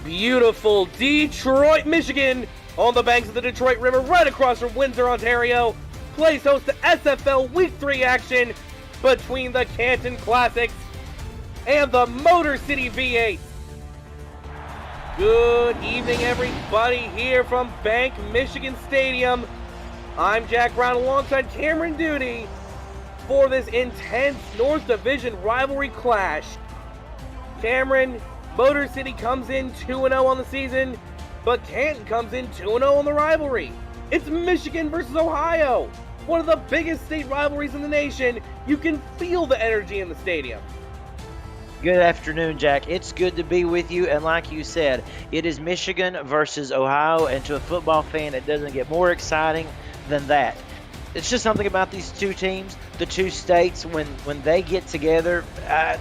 beautiful Detroit, Michigan, on the banks of the Detroit River, right across from Windsor, Ontario, plays host to SFL Week 3 action between the Canton Classics and the Motor City V8. Good evening, everybody, here from Bank Michigan Stadium. I'm Jack Brown alongside Cameron Duty for this intense North Division rivalry clash. Cameron, Motor City comes in 2-0 on the season, but Canton comes in 2-0 on the rivalry. It's Michigan versus Ohio, one of the biggest state rivalries in the nation. You can feel the energy in the stadium. Good afternoon, Jack. It's good to be with you, and like you said, it is Michigan versus Ohio, and to a football fan, it doesn't get more exciting than that. It's just something about these two teams, the two states, when they get together,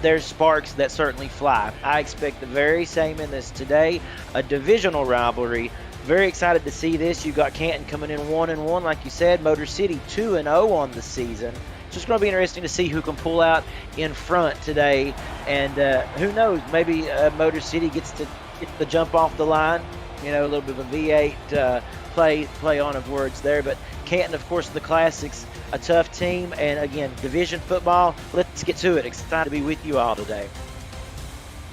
there's sparks that certainly fly. I expect the very same in this today, a divisional rivalry. Very excited to see this. You've got Canton coming in 1-1, like you said, Motor City 2-0 on the season. It's just going to be interesting to see who can pull out in front today, and who knows, maybe Motor City gets the jump off the line, you know, a little bit of a V8 play on of words there, but Canton, of course, the Classics, a tough team, and again, division football. Let's get to it. Excited to be with you all today.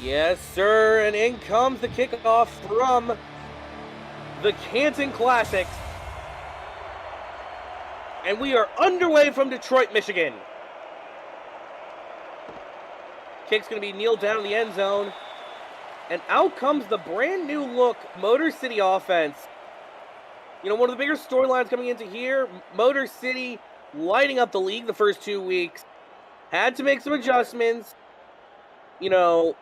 Yes, sir, and in comes the kickoff from the Canton Classics. And we are underway from Detroit, Michigan. Kick's going to be kneeled down in the end zone. And out comes the brand new look Motor City offense. You know, one of the bigger storylines coming into here, Motor City lighting up the league the first 2 weeks. Had to make some adjustments. You know,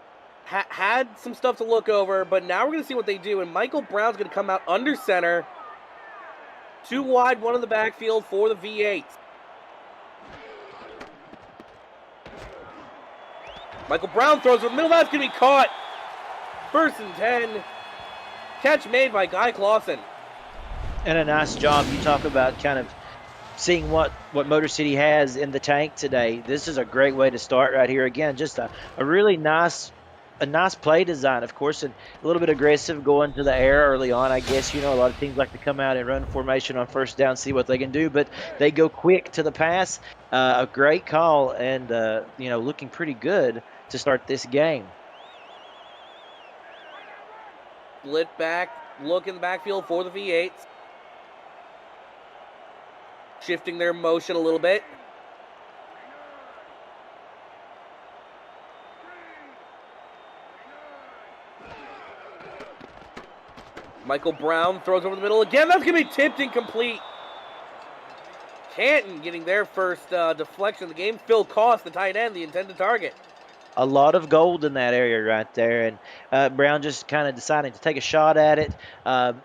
had some stuff to look over. But now we're going to see what they do. And Michael Brown's going to come out under center. 2 wide, 1 in the backfield for the V8. Michael Brown throws to the middle. That's going to be caught. 1st and 10. Catch made by Guy Clausen. And a nice job. You talk about kind of seeing what Motor City has in the tank today. This is a great way to start right here. Again, just a really nice play design, of course, and a little bit aggressive going to the air early on. I guess, you know, a lot of teams like to come out and run formation on first down, see what they can do, but they go quick to the pass. A great call, and, you know, looking pretty good to start this game. Split back, look in the backfield for the V8s. Shifting their motion a little bit. Michael Brown throws over the middle again. That's going to be tipped incomplete. Canton getting their first deflection of the game. Phil Koss, the tight end, the intended target. A lot of gold in that area right there, and Brown just kind of deciding to take a shot at it,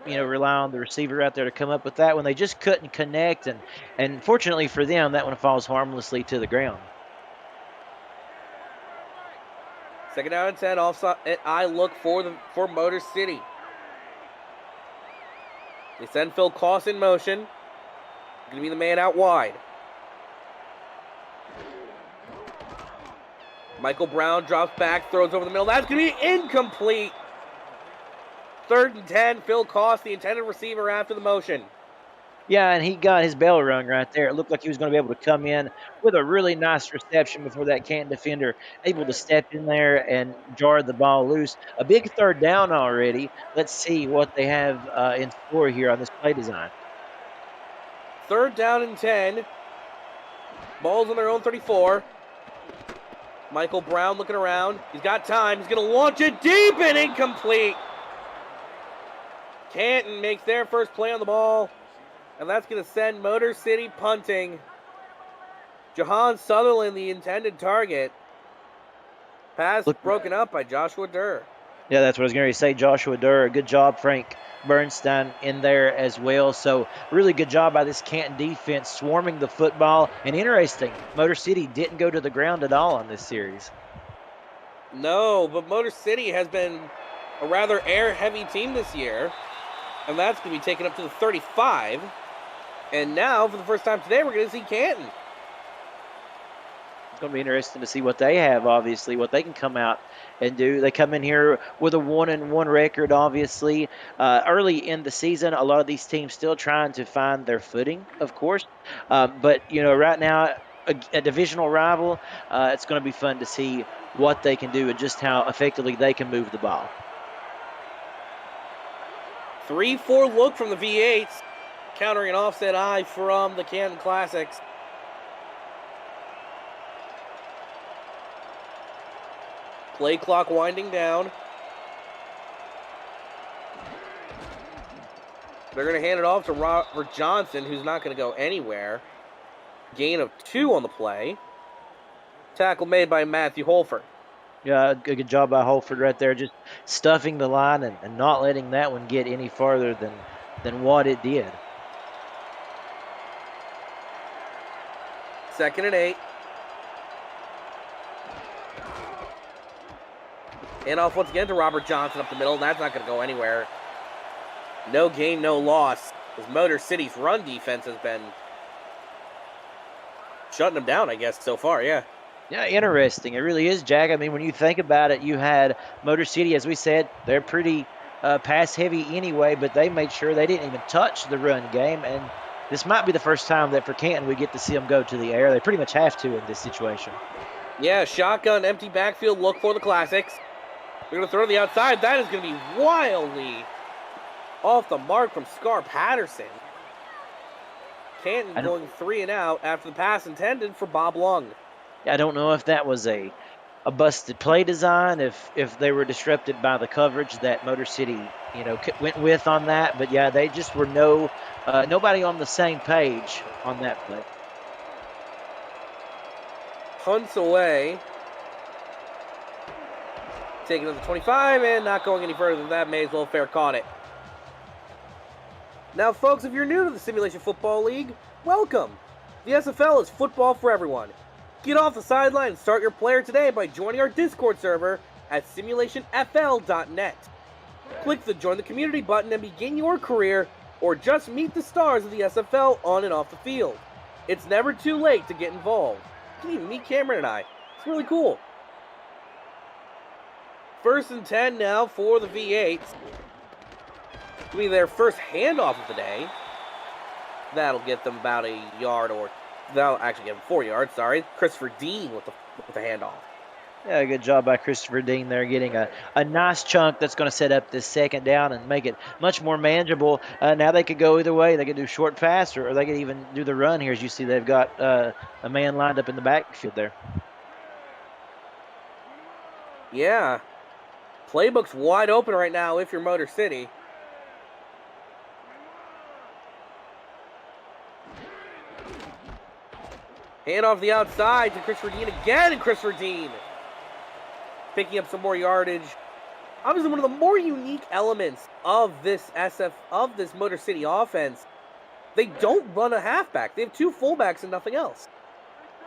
you know, rely on the receiver out there to come up with that one. They just couldn't connect, and fortunately for them, that one falls harmlessly to the ground. 2nd down and 10, offside eye look for Motor City. They send Phil Koss in motion. Going to be the man out wide. Michael Brown drops back, throws over the middle. That's going to be incomplete. 3rd and 10, Phil Koss, the intended receiver after the motion. Yeah, and he got his bell rung right there. It looked like he was going to be able to come in with a really nice reception before that Canton defender able to step in there and jar the ball loose. A big 3rd down already. Let's see what they have in store here on this play design. 3rd down and 10. Ball's on their own 34. Michael Brown looking around. He's got time. He's going to launch it deep and incomplete. Canton makes their first play on the ball. And that's going to send Motor City punting. Jahan Sutherland, the intended target. Pass broken up by Joshua Durr. Yeah, that's what I was going to say. Joshua Durr, good job, Frank Bernstein in there as well. So really good job by this Canton defense swarming the football. And interesting, Motor City didn't go to the ground at all on this series. No, but Motor City has been a rather air-heavy team this year. And that's going to be taken up to the 35. And now, for the first time today, we're going to see Canton. It's going to be interesting to see what they have, obviously, what they can come out and do. They come in here with a 1-1 record, obviously. Early in the season, a lot of these teams still trying to find their footing, of course. But, right now, a divisional rival, it's going to be fun to see what they can do and just how effectively they can move the ball. 3-4 look from the V8s, countering an offset eye from the Canton Classics. Play clock winding down. They're going to hand it off to Robert Johnson, who's not going to go anywhere. Gain of 2 on the play. Tackle made by Matthew Holford. Yeah, good job by Holford right there, just stuffing the line and not letting that one get any farther than what it did. 2nd and 8. Hand off once again to Robert Johnson up the middle. That's not going to go anywhere. No gain, no loss. As Motor City's run defense has been shutting them down, I guess, so far, yeah. Yeah, interesting. It really is, Jack. I mean, when you think about it, you had Motor City, as we said, they're pretty pass-heavy anyway, but they made sure they didn't even touch the run game, and this might be the first time that for Canton we get to see them go to the air. They pretty much have to in this situation. Yeah, shotgun, empty backfield look for the Classics. They're going to throw to the outside. That is going to be wildly off the mark from Scar Patterson. Canton going 3 and out after the pass intended for Bob Lung. I don't know if that was a busted play design, if they were disrupted by the coverage that Motor City, went with on that. But, yeah, they just were nobody on the same page on that play. Punts away. Taking it to the 25 and not going any further than that. May as well fair caught it. Now, folks, if you're new to the Simulation Football League, welcome. The SFL is football for everyone. Get off the sideline and start your player today by joining our Discord server at simulationfl.net. Click the Join the Community button and begin your career, or just meet the stars of the SFL on and off the field. It's never too late to get involved. You can even meet Cameron and I. It's really cool. 1st and 10 now for the V8s. It'll be their first handoff of the day. That'll get them about a yard, or that'll actually get them 4 yards, sorry. Christopher Dean with the handoff. Yeah, good job by Christopher Dean there, getting a nice chunk that's going to set up this 2nd down and make it much more manageable. Now they could go either way. They could do short pass, or they could even do the run here. As you see, they've got a man lined up in the backfield there. Yeah. Playbook's wide open right now if you're Motor City. Hand off the outside to Christopher Dean again, and Christopher Dean picking up some more yardage. Obviously, one of the more unique elements of this Motor City offense, they don't run a halfback. They have 2 fullbacks and nothing else.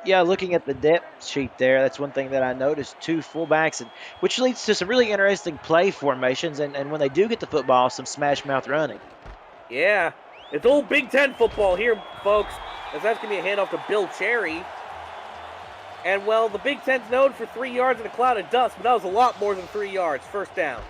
Yeah, looking at the depth sheet there, that's one thing that I noticed, 2 fullbacks, which leads to some really interesting play formations, and when they do get the football, some smash mouth running. Yeah, it's old Big Ten football here, folks, as that's going to be a handoff to Bill Cherry. And, well, the Big Ten's known for 3 yards in a cloud of dust, but that was a lot more than 3 yards. 1st down.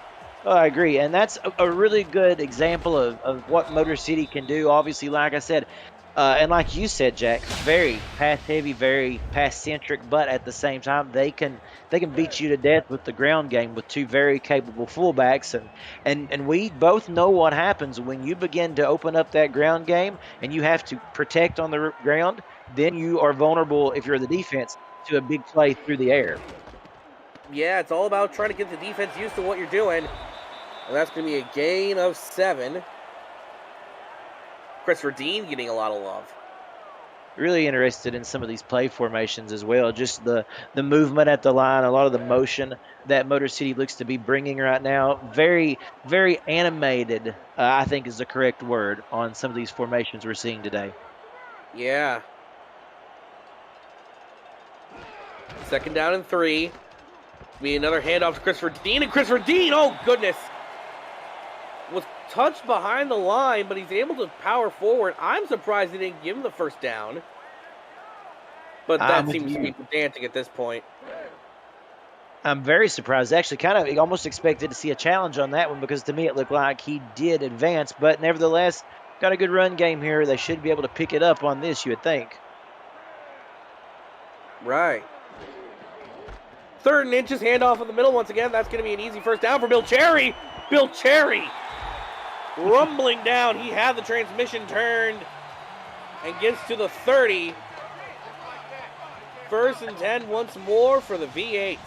Oh, I agree, and that's a really good example of what Motor City can do. Obviously, like I said, and like you said, Jack, very pass-heavy, very pass-centric, but at the same time, they can beat you to death with the ground game with 2 very capable fullbacks, and we both know what happens when you begin to open up that ground game and you have to protect on the ground. Then you are vulnerable, if you're the defense, to a big play through the air. Yeah, it's all about trying to get the defense used to what you're doing, and that's going to be a gain of 7. Christopher Dean getting a lot of love. Really interested in some of these play formations as well. Just the movement at the line, a lot of the motion that Motor City looks to be bringing right now. Very, very animated, I think is the correct word, on some of these formations we're seeing today. Yeah. 2nd down and 3. Be another handoff to Christopher Dean, and Christopher Dean, oh goodness, was touched behind the line, but he's able to power forward. I'm surprised he didn't give him the 1st down. But I'm that with seems to be you. pedantic at this point. I'm very surprised. Actually, kind of almost expected to see a challenge on that one because to me it looked like he did advance. But nevertheless, got a good run game here. They should be able to pick it up on this, you would think. Right. 3rd and inches, handoff in the middle once again. That's going to be an easy first down for Bill Cherry. Bill Cherry rumbling down. He had the transmission turned and gets to the 30. 1st and 10 once more for the V8.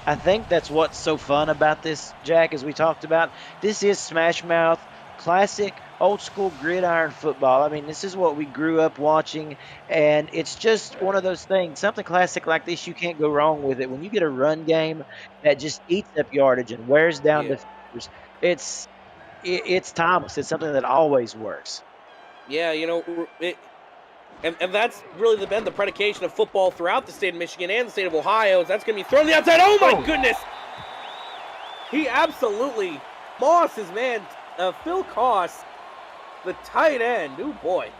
I think that's what's so fun about this, Jack, as we talked about. This is Smash Mouth, classic, old school gridiron football. I mean, this is what we grew up watching, and it's just one of those things. Something classic like this, you can't go wrong with it. When you get a run game that just eats up yardage and wears down Yeah. defenders, it's timeless. It's something that always works. Yeah, and that's really been the predication of football throughout the state of Michigan and the state of Ohio. That's going to be thrown to the outside. Oh, my goodness. He absolutely mossed his man, Phil Koss, the tight end. Oh, boy.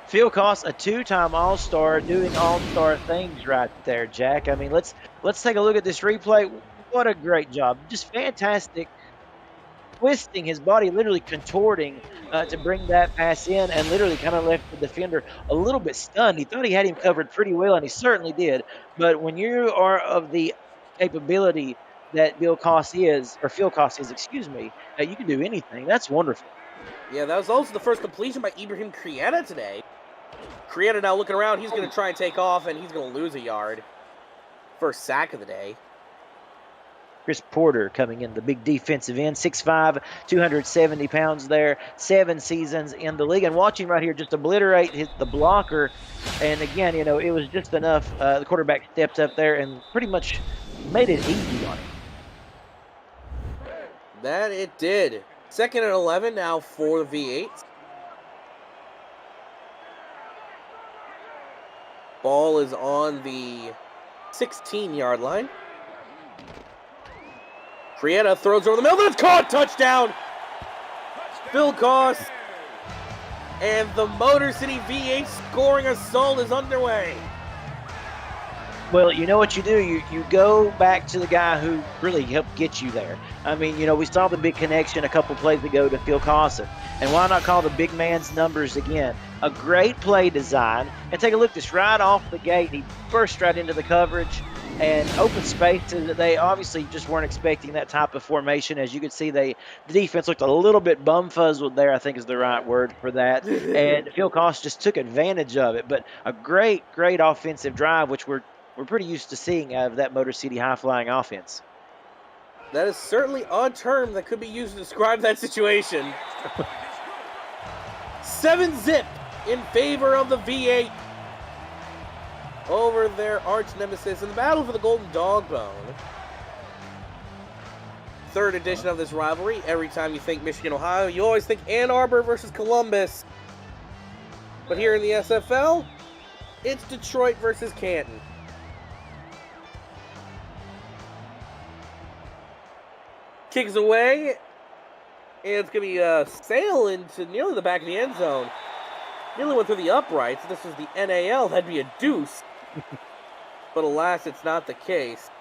Phil Koss, a two-time All-Star, doing All-Star things right there, Jack. I mean, let's take a look at this replay. What a great job! Just fantastic, twisting his body, literally contorting to bring that pass in, and literally kind of left the defender a little bit stunned. He thought he had him covered pretty well, and he certainly did. But when you are of the capability that Phil Koss is, excuse me, you can do anything. That's wonderful. Yeah, that was also the first completion by Ibrahim Krieta today. Krieta now looking around. He's going to try and take off, and he's going to lose a yard. First sack of the day. Chris Porter coming in, the big defensive end, 6'5", 270 pounds there, 7 seasons in the league. And watching right here just obliterate the blocker. And again, it was just enough. The quarterback stepped up there and pretty much made it easy on him. That it did. 2nd and 11 now for the V8. Ball is on the 16-yard line. Krieta throws over the middle, but it's caught! Touchdown! Phil Koss and the Motor City V8 scoring assault is underway. Well, you know what you do? You go back to the guy who really helped get you there. I mean, we saw the big connection a couple plays ago to Phil Carson. And why not call the big man's numbers again? A great play design. And take a look, just right off the gate, he burst right into the coverage and open space. They obviously just weren't expecting that type of formation. As you can see, the defense looked a little bit bum-fuzzled there, I think is the right word for that. And Phil Carson just took advantage of it. But a great offensive drive, which we're pretty used to seeing out of that Motor City high-flying offense. That is certainly a term that could be used to describe that situation. 7-zip in favor of the V8 over their arch nemesis in the battle for the Golden Dog Bone. 3rd edition of this rivalry. Every time you think Michigan, Ohio, you always think Ann Arbor versus Columbus. But here in the SFL, it's Detroit versus Canton. Kicks away, and it's going to be a sail into nearly the back of the end zone. Nearly went through the uprights. This was the NAL. That'd be a deuce. But alas, it's not the case.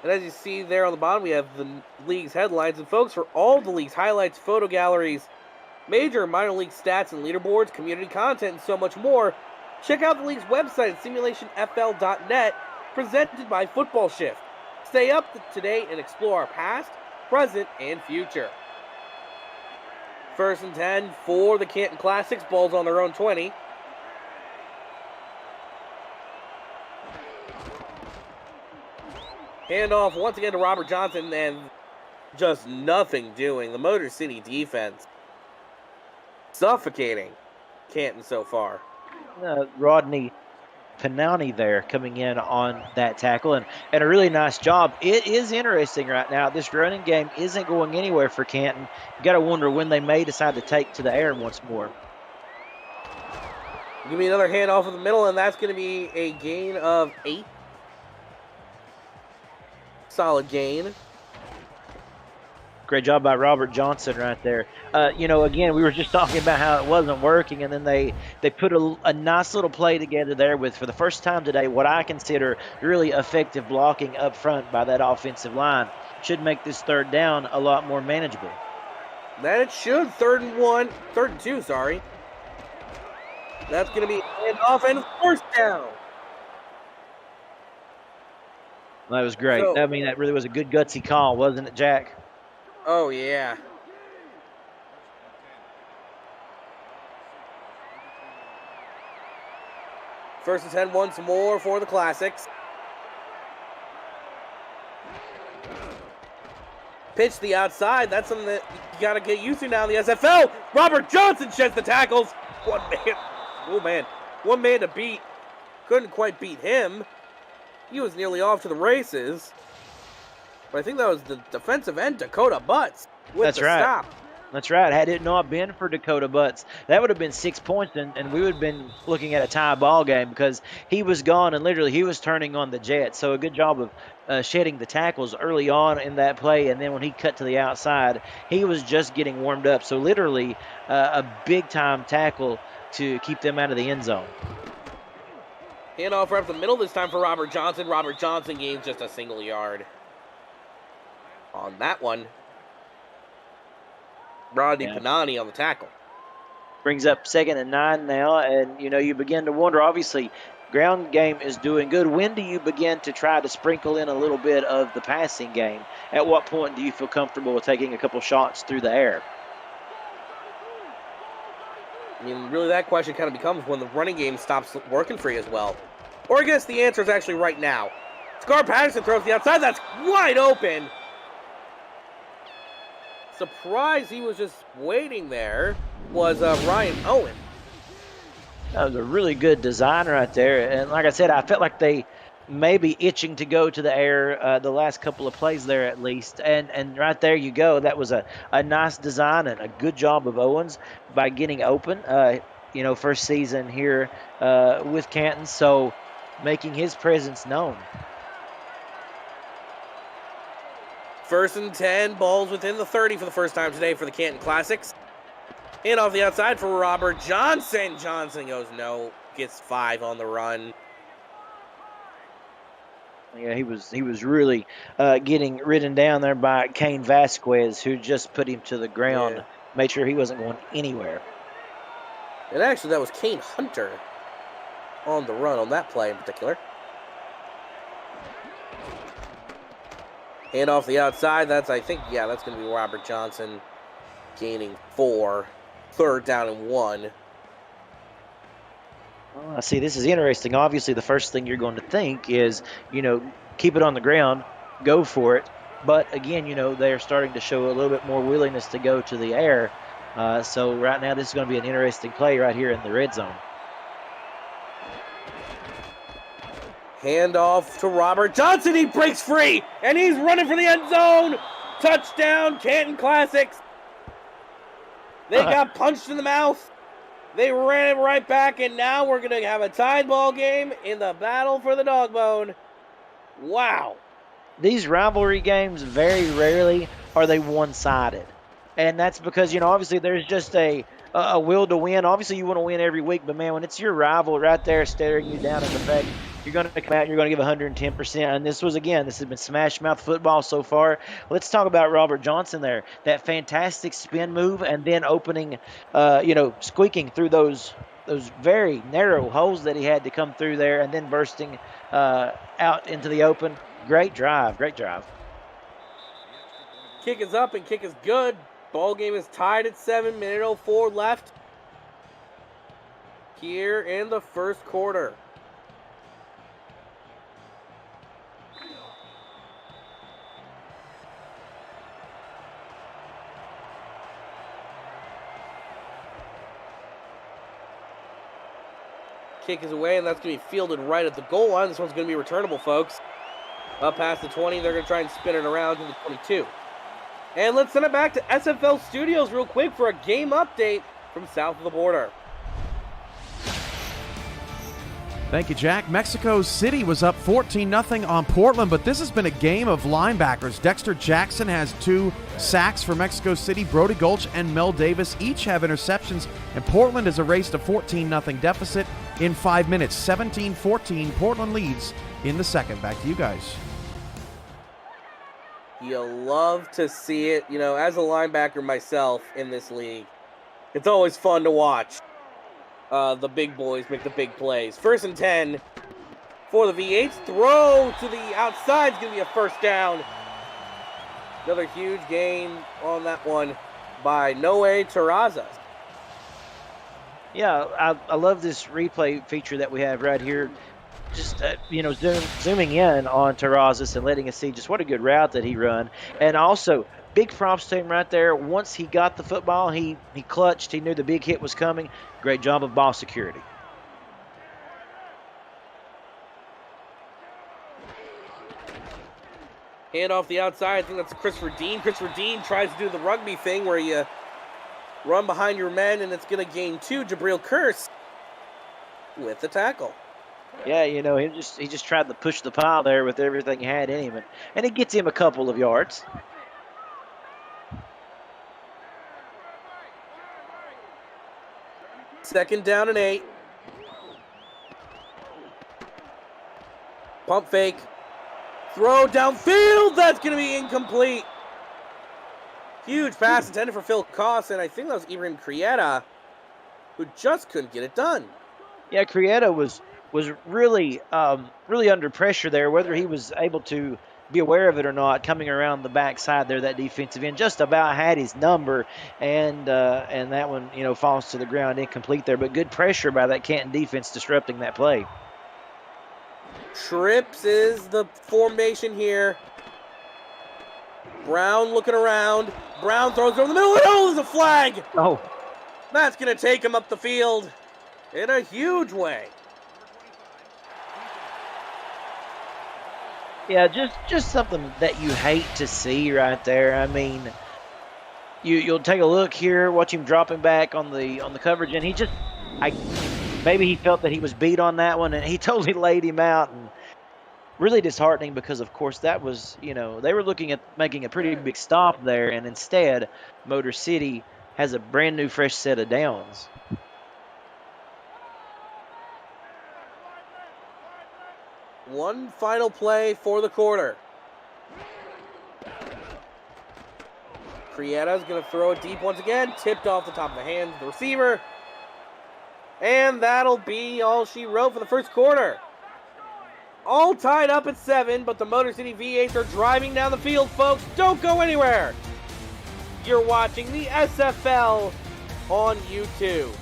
And as you see there on the bottom, we have the league's headlines. And folks, for all the league's highlights, photo galleries, major and minor league stats and leaderboards, community content, and so much more, check out the league's website at simulationfl.net, presented by Football Shift. Stay up to date and explore our past, present, and future. 1st and 10 for the Canton Classics. Ball's on their own 20. Handoff once again to Robert Johnson, and just nothing doing. The Motor City defense suffocating Canton so far. Rodney Panani there coming in on that tackle, and a really nice job. It is interesting right now. This running game isn't going anywhere for Canton. You got to wonder when they may decide to take to the air once more. Give me another handoff in the middle, and that's going to be a gain of 8. Solid gain. Great job by Robert Johnson right there. Again, we were just talking about how it wasn't working, and then they put a nice little play together there with, for the first time today, what I consider really effective blocking up front by that offensive line. Should make this third down a lot more manageable. That it should. 3rd and 2, sorry. That's going to be hand off and first down. That was great. So, that really was a good gutsy call, wasn't it, Jack? Oh, yeah. First and 10 once more for the Classics. Pitch to the outside. That's something that you got to get used to now in the SFL. Robert Johnson sheds the tackles. One man to beat. Couldn't quite beat him. He was nearly off to the races. But I think that was the defensive end, Dakota Butts, with the stop. That's right. Had it not been for Dakota Butts, that would have been 6 points, and we would have been looking at a tie ball game because he was gone and literally he was turning on the Jets. So a good job of shedding the tackles early on in that play, and then when he cut to the outside, he was just getting warmed up. So literally a big-time tackle to keep them out of the end zone. Handoff right up the middle this time for Robert Johnson. Robert Johnson gains just a single yard on that one. Rodney Panani on the tackle. Brings up 2nd and 9 now, and you begin to wonder, obviously, ground game is doing good. When do you begin to try to sprinkle in a little bit of the passing game? At what point do you feel comfortable with taking a couple shots through the air? I mean, really that question kind of becomes when the running game stops working for you as well. Or I guess the answer is actually right now. Scar Patterson throws the outside. That's wide open. Surprised he was just waiting there was Ryan Owen. That was a really good design right there. And like I said, I felt like they may be itching to go to the air the last couple of plays there at least. And right there you go. That was a nice design and a good job of Owens by getting open. First season here with Canton, so making his presence known. 1st and 10, balls within the 30 for the first time today for the Canton Classics. And off the outside for Robert Johnson. Johnson goes no, gets 5 on the run. Yeah, he was really getting ridden down there by Kane Vasquez, who just put him to the ground, made sure he wasn't going anywhere. And actually, that was Kane Hunter on the run on that play in particular. Hand off the outside. That's going to be Robert Johnson gaining 4. 3rd down and 1. Well, I see. This is interesting. Obviously, the first thing you're going to think is, keep it on the ground, go for it. But again, they're starting to show a little bit more willingness to go to the air. So right now, this is going to be an interesting play right here in the red zone. Handoff to Robert Johnson. He breaks free, and he's running for the end zone. Touchdown, Canton Classics. They got punched in the mouth. They ran it right back, and now we're going to have a tied ball game in the battle for the dog bone. Wow. These rivalry games, very rarely are they one-sided. And that's because, obviously there's just a will to win. Obviously, you want to win every week, but, man, when it's your rival right there staring you down in the face, you're going to come out and you're going to give 110%. And this has been smash mouth football so far. Let's talk about Robert Johnson there. That fantastic spin move and then opening, squeaking through those very narrow holes that he had to come through there and then bursting out into the open. Great drive. Kick is up and kick is good. Ball game is tied at 7, minute 04 left here in the first quarter. Kick is away, and that's going to be fielded right at the goal line. This one's going to be returnable, folks. Up past the 20, they're going to try and spin it around to the 22. And let's send it back to SFL Studios real quick for a game update from south of the border. Thank you, Jack. Mexico City was up 14-0 on Portland, but this has been a game of linebackers. Dexter Jackson has 2 sacks for Mexico City. Brody Gulch and Mel Davis each have interceptions, and Portland has erased a 14-0 deficit in 5 minutes. 17-14, Portland leads in the second. Back to you guys. You love to see it. You know, as a linebacker myself in this league, it's always fun to watch the big boys make the big plays. 1st and 10 for the V8s. Throw to the outside is going to be a first down. Another huge gain on that one by Noe Terrazas. Yeah, I love this replay feature that we have right here. Just, zooming in on Terrazas and letting us see just what a good route that he run. And also, big props to him right there. Once he got the football, he clutched. He knew the big hit was coming. Great job of ball security. Hand off the outside. I think that's Christopher Dean. Christopher Dean tries to do the rugby thing where you run behind your men, and it's going to gain 2. Jabril Curse with the tackle. Yeah, he just tried to push the pile there with everything he had in him, and it gets him a couple of yards. Second down and 8. Pump fake. Throw downfield. That's going to be incomplete. Huge pass intended for Phil Koss, and I think that was Ibrahim Crieta who just couldn't get it done. Yeah, Crieta was really under pressure there, whether he was able to be aware of it or not, coming around the backside there, that defensive end just about had his number, and that one, falls to the ground incomplete there, but good pressure by that Canton defense disrupting that play. Trips is the formation here. Brown looking around. Brown throws over the middle. Oh, there's a flag. Oh. That's going to take him up the field in a huge way. Yeah, just something that you hate to see right there. I mean, you'll take a look here, watch him dropping back on the coverage, and maybe he felt that he was beat on that one, and he totally laid him out, and really disheartening because, of course, that was, they were looking at making a pretty big stop there, and instead, Motor City has a brand new fresh set of downs. One final play for the quarter. Crieta's going to throw it deep once again. Tipped off the top of the hands of the receiver. And that'll be all she wrote for the first quarter. All tied up at 7, but the Motor City V8s are driving down the field, folks. Don't go anywhere. You're watching the SFL on YouTube.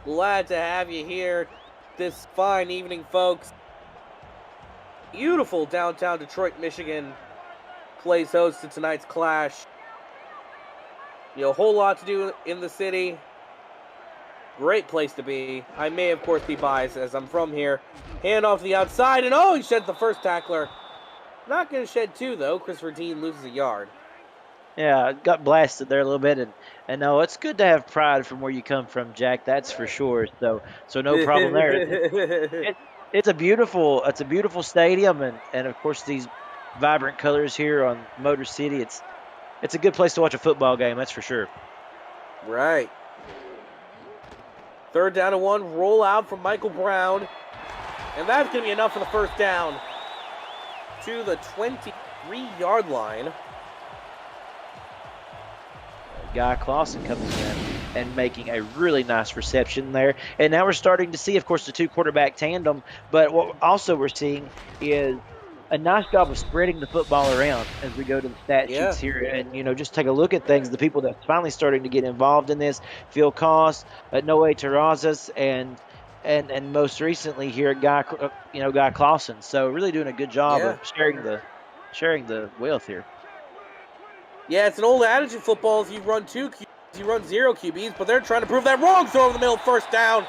Glad to have you here this fine evening, folks. Beautiful downtown Detroit, Michigan plays host to tonight's clash. A whole lot to do in the city. Great place to be. I may, of course, be biased as I'm from here. Hand off to the outside, and he sheds the first tackler. Not going to shed 2, though. Christopher Dean loses a yard. Yeah, got blasted there a little bit, and no, it's good to have pride from where you come from, Jack. That's for sure. So no problem there. It's a beautiful stadium, and of course these vibrant colors here on Motor City. It's a good place to watch a football game. That's for sure. Right. 3rd down and 1. Roll out from Michael Brown, and that's going to be enough for the first down to the 23-yard line. Guy Clausen coming in and making a really nice reception there. And now we're starting to see, of course, the 2-quarterback tandem. But what also we're seeing is a nice job of spreading the football around as we go to the stat sheets here. And, just take a look at things. The people that's finally starting to get involved in this, Phil Koss, Noe Terrazas, and most recently here, Guy Clausen. So really doing a good job of sharing the wealth here. Yeah, it's an old adage in football. If you run 2 QBs, you run 0 QBs, but they're trying to prove that wrong. Throw over the middle, first down.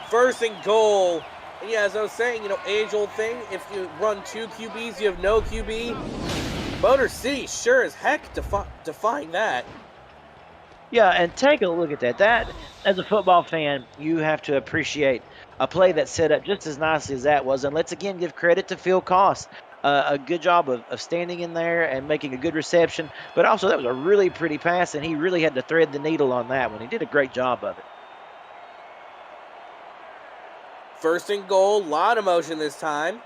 1st and goal. And as I was saying, age-old thing. If you run 2 QBs, you have no QB. Motor City sure as heck defying that. Yeah, and take a look at that. That, as a football fan, you have to appreciate a play that's set up just as nicely as that was. And let's again give credit to Phil Koss. A good job of standing in there and making a good reception. But also, that was a really pretty pass, and he really had to thread the needle on that one. He did a great job of it. First and goal, lot of motion this time.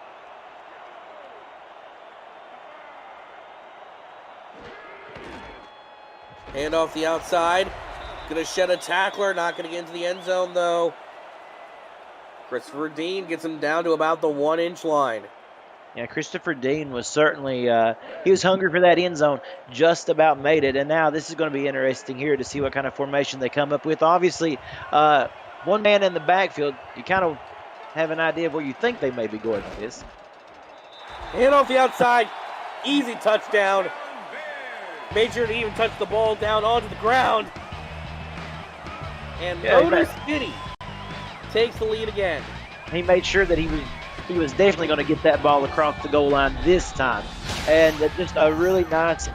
Hand off the outside. Gonna shed a tackler, not gonna get into the end zone though. Christopher Dean gets him down to about the 1-inch line. Yeah, Christopher Dean was certainly, he was hungry for that end zone, just about made it. And now this is going to be interesting here to see what kind of formation they come up with. Obviously, one man in the backfield, you kind of have an idea of where you think they may be going with this. Hand off the outside, easy touchdown. Made sure to even touch the ball down onto the ground. And Motor City takes the lead again. He made sure that he was definitely going to get that ball across the goal line this time. And just a really nice,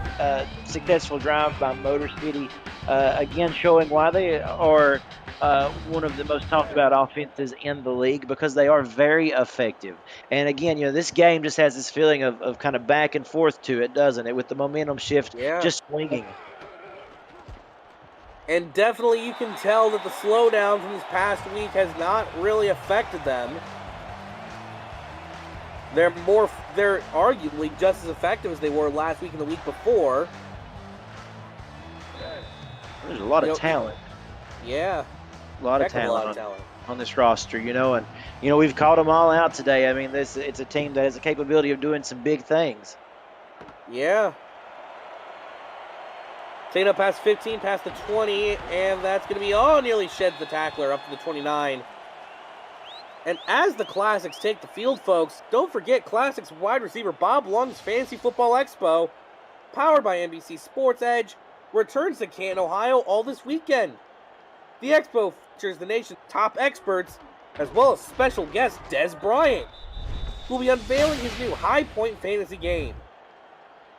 successful drive by Motor City. Again, showing why they are one of the most talked about offenses in the league, because they are very effective. And again, this game just has this feeling of kind of back and forth to it, doesn't it? With the momentum shift just swinging. And definitely you can tell that the slowdown from this past week has not really affected them. They're arguably just as effective as they were last week and the week before. There's a lot of talent. Yeah. A lot of talent on this roster, and we've called them all out today. I mean, it's a team that has the capability of doing some big things. Yeah. Taken up past 15, past the 20, and that's going to be, nearly sheds the tackler up to the 29. And as the Classics take the field, folks, don't forget Classics wide receiver Bob Lung's Fantasy Football Expo, powered by NBC Sports Edge, returns to Canton, Ohio all this weekend. The expo features the nation's top experts, as well as special guest Des Bryant, who will be unveiling his new High Point Fantasy game.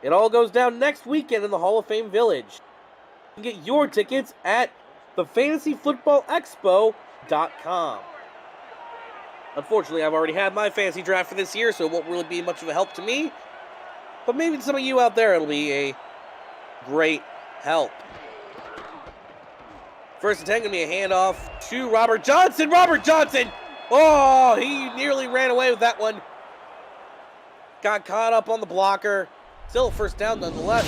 It all goes down next weekend in the Hall of Fame Village. You can get your tickets at thefantasyfootballexpo.com. Unfortunately, I've already had my fantasy draft for this year, so it won't really be much of a help to me. But maybe to some of you out there, it'll be a great help. First and 10 going to be a handoff to Robert Johnson. Robert Johnson! Oh, he nearly ran away with that one. Got caught up on the blocker. Still a first down nonetheless.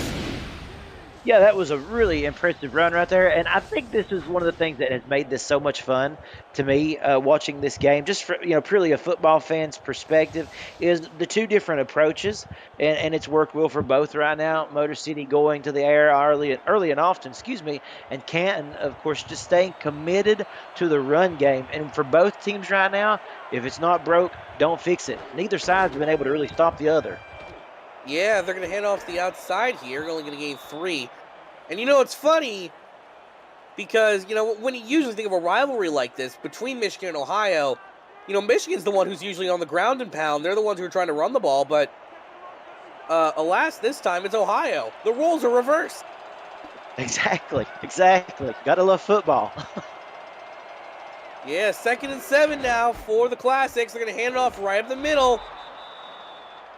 Yeah, that was a really impressive run right there. And I think this is one of the things that has made this so much fun to me, watching this game, just for, purely a football fan's perspective, is the two different approaches. And it's worked well for both right now. Motor City going to the air early and often, and Canton, of course, just staying committed to the run game. And for both teams right now, if it's not broke, don't fix it. Neither side's been able to really stop the other. Yeah, they're going to hand off the outside here. Only going to gain 3. And it's funny because, when you usually think of a rivalry like this between Michigan and Ohio, Michigan's the one who's usually on the ground and pound. They're the ones who are trying to run the ball. But alas, this time it's Ohio. The roles are reversed. Exactly. Gotta love football. Yeah, 2nd and 7 now for the Classics. They're going to hand it off right up the middle.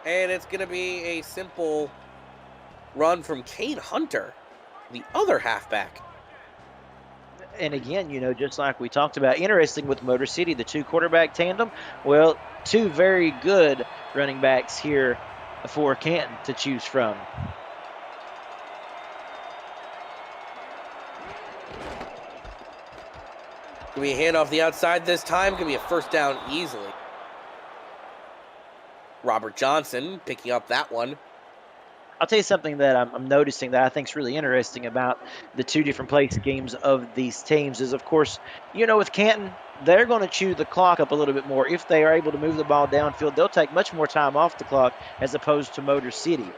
And it's going to be a simple run from Kane Hunter, the other halfback. And again, just like we talked about, interesting with Motor City, the two quarterback tandem. Well, two very good running backs here for Canton to choose from. Can we hand off the outside this time? Can be a first down easily. Robert Johnson picking up that one. I'll tell you something that I'm noticing that I think is really interesting about the two different play schemes of these teams is, of course, with Canton, they're going to chew the clock up a little bit more. If they are able to move the ball downfield, they'll take much more time off the clock as opposed to Motor City.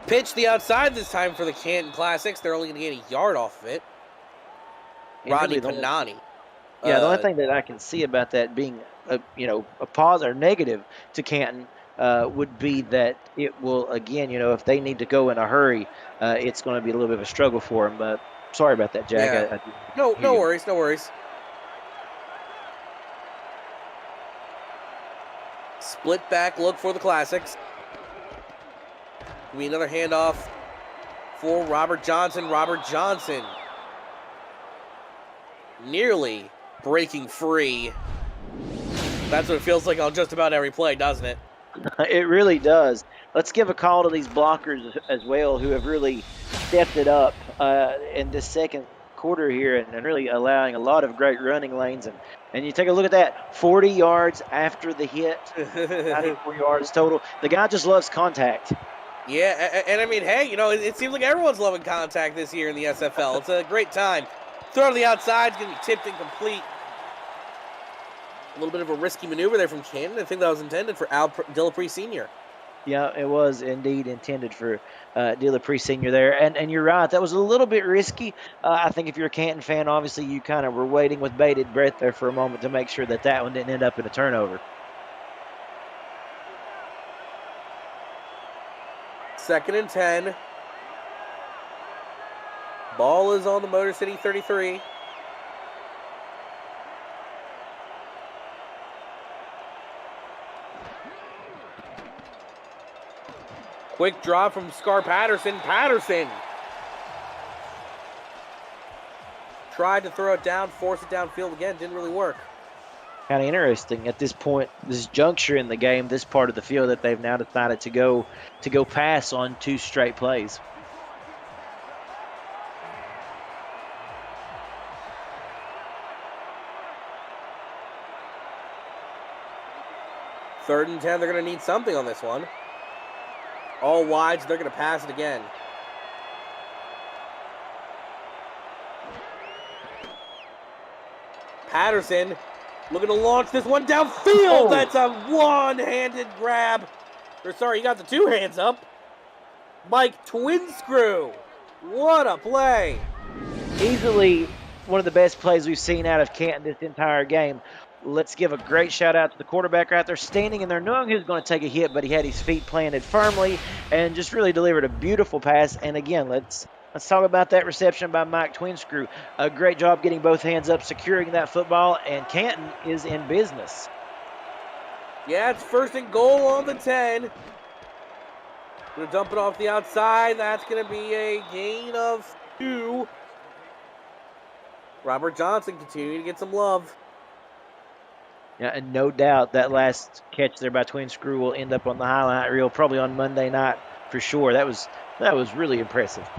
Pitch the outside this time for the Canton Classics. They're only going to get a yard off of it. Rodney Panani. Yeah, the only thing that I can see about that being a pause or negative to Canton would be that it will, again, if they need to go in a hurry, it's going to be a little bit of a struggle for them. But sorry about that, Jack. Yeah. I No, hear no you. worries, no worries. Split back look for the Classics. Will be another handoff for Robert Johnson. Robert Johnson nearly breaking free. That's what it feels like on just about every play, doesn't it? It really does. Let's give a call to these blockers as well, who have really stepped it up in this second quarter here, and really allowing a lot of great running lanes. And you take a look at that, 40 yards after the hit, 94 yards total. The guy just loves contact. Yeah, and I mean, hey, it seems like everyone's loving contact this year in the SFL. It's a great time. Throw to the outside, going to be tipped incomplete. A little bit of a risky maneuver there from Canton. I think that was intended for Al Dillapre Sr. Yeah, it was indeed intended for Dillapre Sr. there. And you're right, that was a little bit risky. I think if you're a Canton fan, obviously you kind of were waiting with bated breath there for a moment to make sure that one didn't end up in a turnover. 2nd and 10. Ball is on the Motor City 33. Quick drop from Scar Patterson. Patterson tried to throw it down, force it downfield again. Didn't really work. Kind of interesting at this point, this juncture in the game, this part of the field, that they've now decided to go pass on 2 straight plays. Third and 10, they're going to need something on this one. All wide, so they're going to pass it again. Patterson looking to launch this one downfield. That's a one-handed grab. Or sorry, he got the 2 hands up. Mike Twinscrew. What a play. Easily one of the best plays we've seen out of Canton this entire game. Let's give a great shout out to the quarterback out there, standing in there knowing he was going to take a hit, but he had his feet planted firmly and just really delivered a beautiful pass. And again, let's talk about that reception by Mike Twinscrew. A great job getting both hands up, securing that football, and Canton is in business. Yeah, it's 1st and goal on the 10. Gonna dump it off the outside. That's gonna be a gain of 2. Robert Johnson continuing to get some love. Yeah, and no doubt that last catch there by Twinscrew will end up on the highlight reel, probably on Monday night for sure. That was really impressive.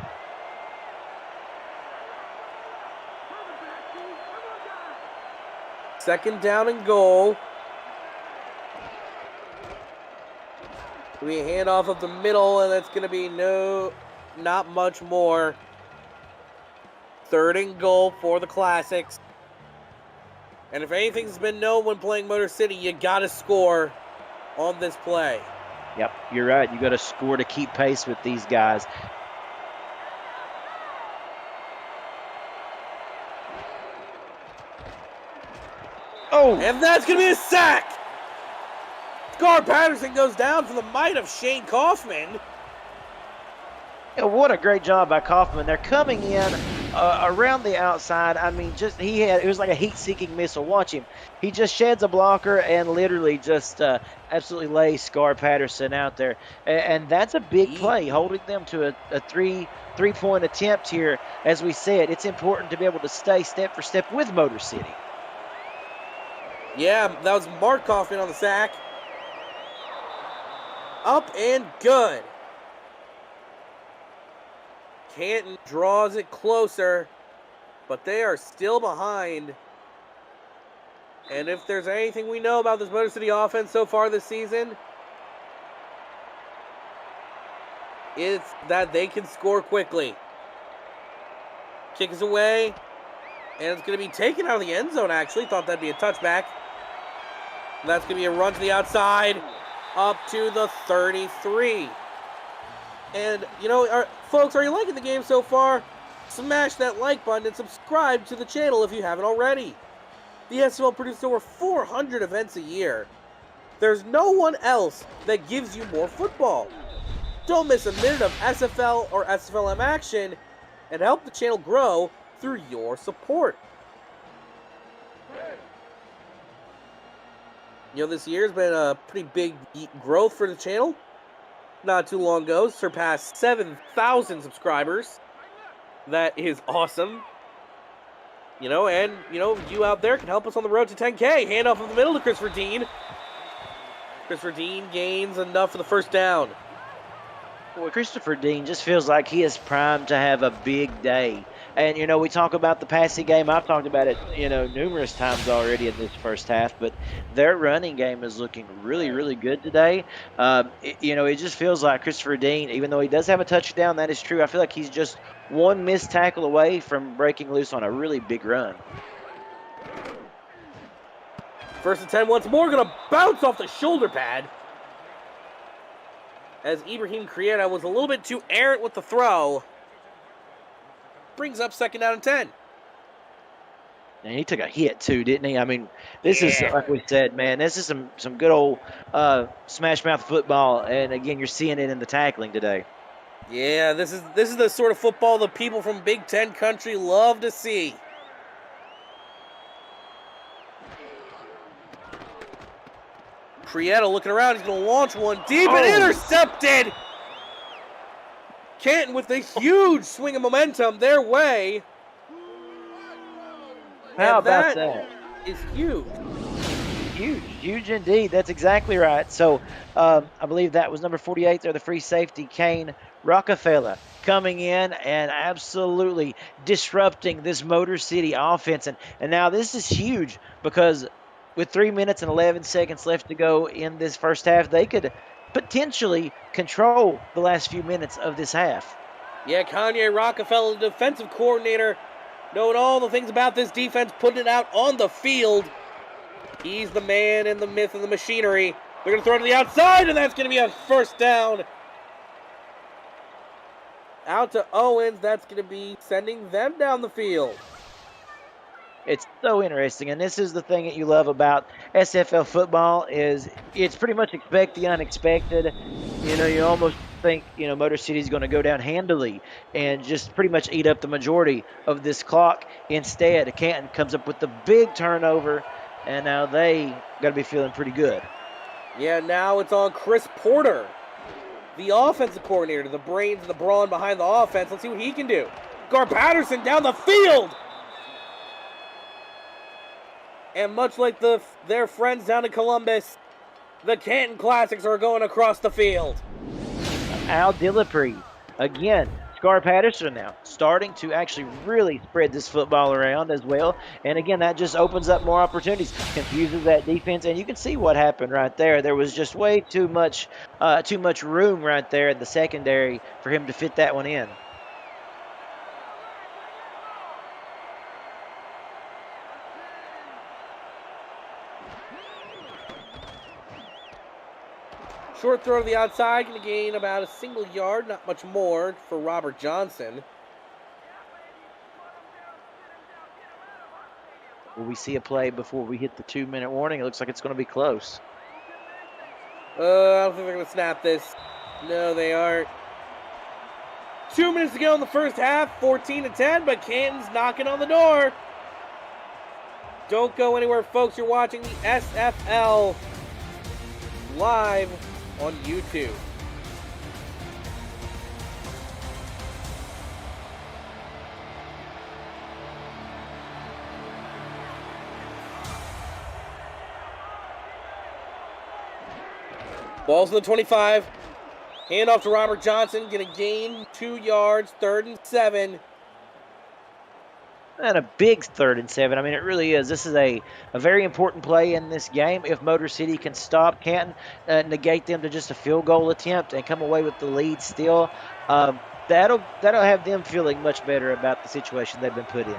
Second down and goal. We hand off of the middle, and that's going to be not much more. 3rd and goal for the Classics. And if anything's been known when playing Motor City, you got to score on this play. Yep, you're right. You got to score to keep pace with these guys. Oh! And that's going to be a sack! Scar Patterson goes down for the might of Shane Kaufman. Yeah, what a great job by Kaufman. They're coming in around the outside. I mean, it was like a heat-seeking missile. Watch him. He just sheds a blocker and literally just absolutely lays Scar Patterson out there. And that's a big play, holding them to a three-point attempt here. As we said, it's important to be able to stay step for step with Motor City. Yeah, that was Mark Kaufman on the sack. Up and good. Canton draws it closer, but they are still behind. And if there's anything we know about this Motor City offense so far this season, it's that they can score quickly. Kick is away, and it's going to be taken out of the end zone, actually. Thought that'd be a touchback. And that's going to be a run to the outside, up to the 33. And, folks, are you liking the game so far? Smash that like button and subscribe to the channel if you haven't already. The SFL produces over 400 events a year. There's no one else that gives you more football. Don't miss a minute of SFL or SFLM action and help the channel grow through your support. This year's been a pretty big growth for the channel. Not too long ago, surpassed 7,000 subscribers. That is awesome. You out there can help us on the road to 10K. Handoff in the middle to Christopher Dean. Christopher Dean gains enough for the first down. Well, Christopher Dean just feels like he is primed to have a big day. And, we talk about the passing game. I've talked about it, numerous times already in this first half. But their running game is looking really, really good today. It just feels like Christopher Dean, even though he does have a touchdown, that is true. I feel like he's just one missed tackle away from breaking loose on a really big run. First and 10 once more. Going to bounce off the shoulder pad. As Ibrahim Krieta was a little bit too errant with the throw. Brings up second down and 10. And he took a hit too, didn't he? I mean, this is, like we said, man, this is some good old smash mouth football. And again, you're seeing it in the tackling today. Yeah, this is the sort of football the people from Big Ten country love to see. Krieta looking around. He's going to launch one deep and intercepted. Canton with a huge swing of momentum their way. How about that? Is huge. Huge indeed. That's exactly right. So I believe that was number 48 there, the free safety, Kane Rockefeller, coming in and absolutely disrupting this Motor City offense. And now this is huge because with 3 minutes and 11 seconds left to go in this first half, they could potentially control the last few minutes of this half. Yeah, Kanye Rockefeller, the defensive coordinator, knowing all the things about this defense, putting it out on the field. He's the man and the myth and the machinery. They're going to throw it to the outside, and that's going to be a first down. Out to Owens. That's going to be sending them down the field. It's so interesting, and this is the thing that you love about SFL football is it's pretty much expect the unexpected. You almost think, Motor City is going to go down handily and just pretty much eat up the majority of this clock. Instead, Canton comes up with the big turnover, and now they got to be feeling pretty good. Yeah, now it's on Chris Porter, the offensive coordinator, the brains and the brawn behind the offense. Let's see what he can do. Gar Patterson down the field. And much like their friends down in Columbus, the Canton Classics are going across the field. Al Dillapre, again, Scar Patterson now starting to actually really spread this football around as well. And again, that just opens up more opportunities, confuses that defense. And you can see what happened right there. There was just way too much room right there in the secondary for him to fit that one in. Short throw to the outside, going to gain about a single yard, not much more for Robert Johnson. Will we see a play before we hit the 2-minute warning? It looks like it's going to be close. I don't think they're going to snap this. No, they aren't. 2 minutes to go in the first half, 14-10, but Canton's knocking on the door. Don't go anywhere, folks. You're watching the SFL live on YouTube. Ball's in the 25. Hand off to Robert Johnson. Going to gain 2 yards, 3rd and 7. And a big 3rd and 7. I mean, it really is. This is a very important play in this game. If Motor City can stop Canton, negate them to just a field goal attempt and come away with the lead still, that'll have them feeling much better about the situation they've been put in.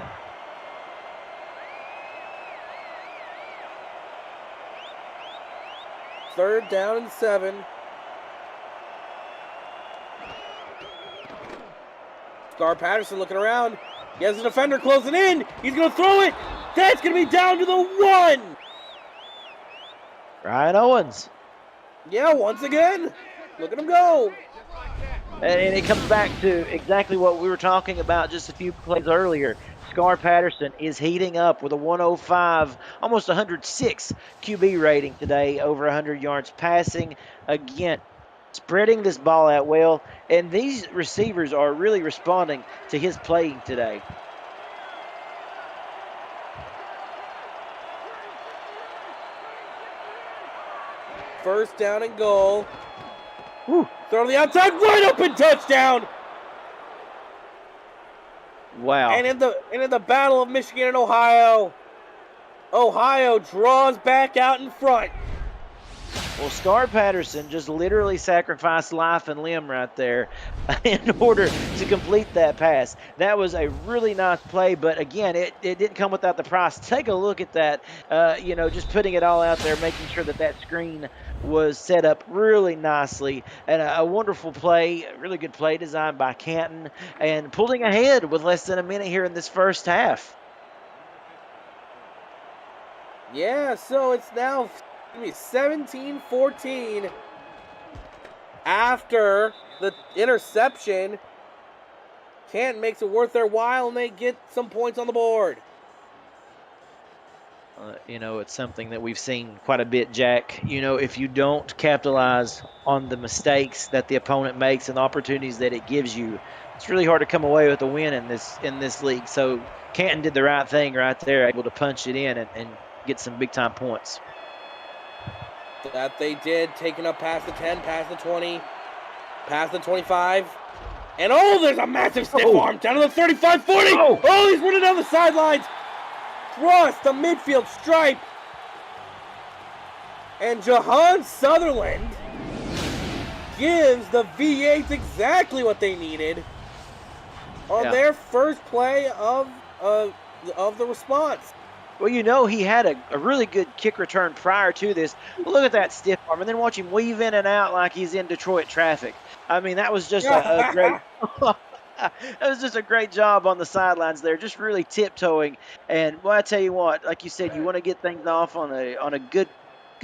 Third down and 7. Scar Patterson looking around. He has a defender closing in. He's going to throw it. That's going to be down to the 1. Ryan Owens. Yeah, once again. Look at him go. And it comes back to exactly what we were talking about just a few plays earlier. Scar Patterson is heating up with a 105, almost 106 QB rating today, over 100 yards passing. Again, spreading this ball out well, and these receivers are really responding to his playing today. First down and goal. Whew. Throw to the outside, wide open touchdown. Wow. And in the battle of Michigan and Ohio, Ohio draws back out in front. Well, Scar Patterson just literally sacrificed life and limb right there in order to complete that pass. That was a really nice play, but again, it didn't come without the price. Take a look at that, just putting it all out there, making sure that screen was set up really nicely, and a wonderful play, a really good play designed by Canton, and pulling ahead with less than a minute here in this first half. Yeah, so it's now 17-14 after the interception. Canton makes it worth their while, and they get some points on the board. It's something that we've seen quite a bit, Jack. If you don't capitalize on the mistakes that the opponent makes and the opportunities that it gives you, it's really hard to come away with a win in this league. So Canton did the right thing right there, able to punch it in and get some big-time points. That they did, taking up past the 10, past the 20, past the 25. And there's a massive stiff arm down to the 35, 40. Oh, he's running down the sidelines. Cross the midfield stripe. And Jahan Sutherland gives the V8s exactly what they needed on their first play of the response. Well, he had a really good kick return prior to this. But look at that stiff arm, and then watch him weave in and out like he's in Detroit traffic. I mean, that was just a great that was just a great job on the sidelines there, just really tiptoeing. And I tell you what, like you said, you want to get things off on a good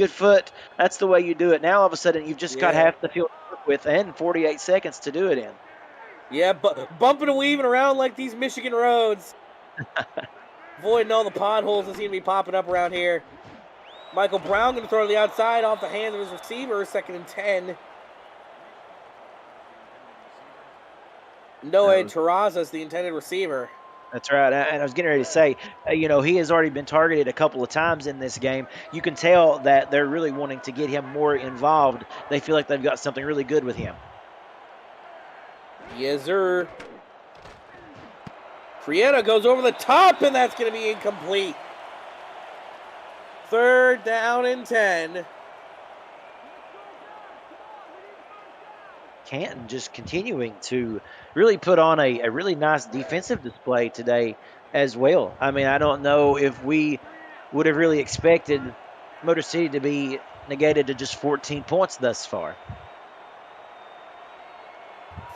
foot. That's the way you do it. Now all of a sudden you've just got half the field to work with and 48 seconds to do it in. Yeah, bumping and weaving around like these Michigan roads. Avoiding all the potholes that seem to be popping up around here. Michael Brown going to throw to the outside off the hands of his receiver. 2nd and 10. Noe Terraza is the intended receiver. That's right. And I was getting ready to say, he has already been targeted a couple of times in this game. You can tell that they're really wanting to get him more involved. They feel like they've got something really good with him. Yes, sir. Prieta goes over the top, and that's going to be incomplete. 3rd down and 10. Canton just continuing to really put on a really nice defensive display today as well. I mean, I don't know if we would have really expected Motor City to be negated to just 14 points thus far.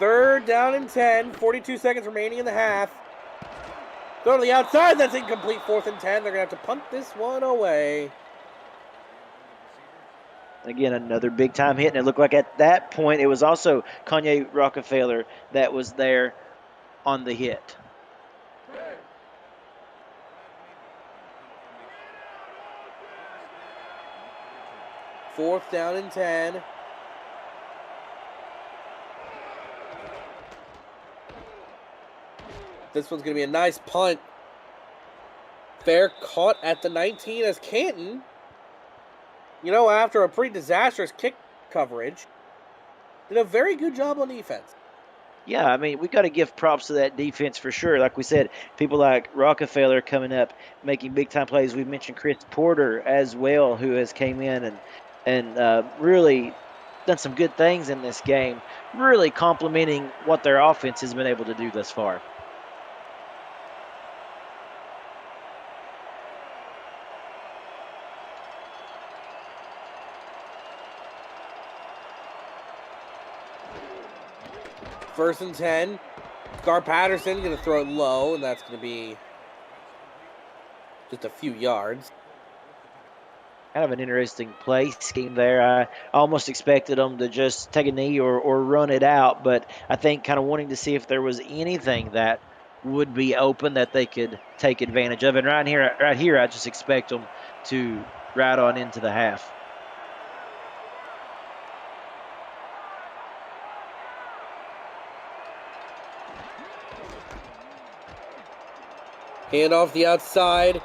3rd down and 10, 42 seconds remaining in the half. Throw to the outside, that's incomplete. 4th and 10. They're going to have to punt this one away. Again, another big-time hit, and it looked like at that point it was also Kanye Rockefeller that was there on the hit. Fourth down and 10. This one's going to be a nice punt. Fair caught at the 19 as Canton, after a pretty disastrous kick coverage, did a very good job on defense. Yeah, I mean, we got to give props to that defense for sure. Like we said, people like Rockefeller coming up, making big-time plays. We've mentioned Chris Porter as well, who has came in and really done some good things in this game, really complimenting what their offense has been able to do thus far. First and 10. Scar Patterson going to throw it low, and that's going to be just a few yards. kind of an interesting play scheme there. I almost expected them to just take a knee or run it out, but I think kind of wanting to see if there was anything that would be open that they could take advantage of. And right here, I just expect them to ride on into the half. Hand off the outside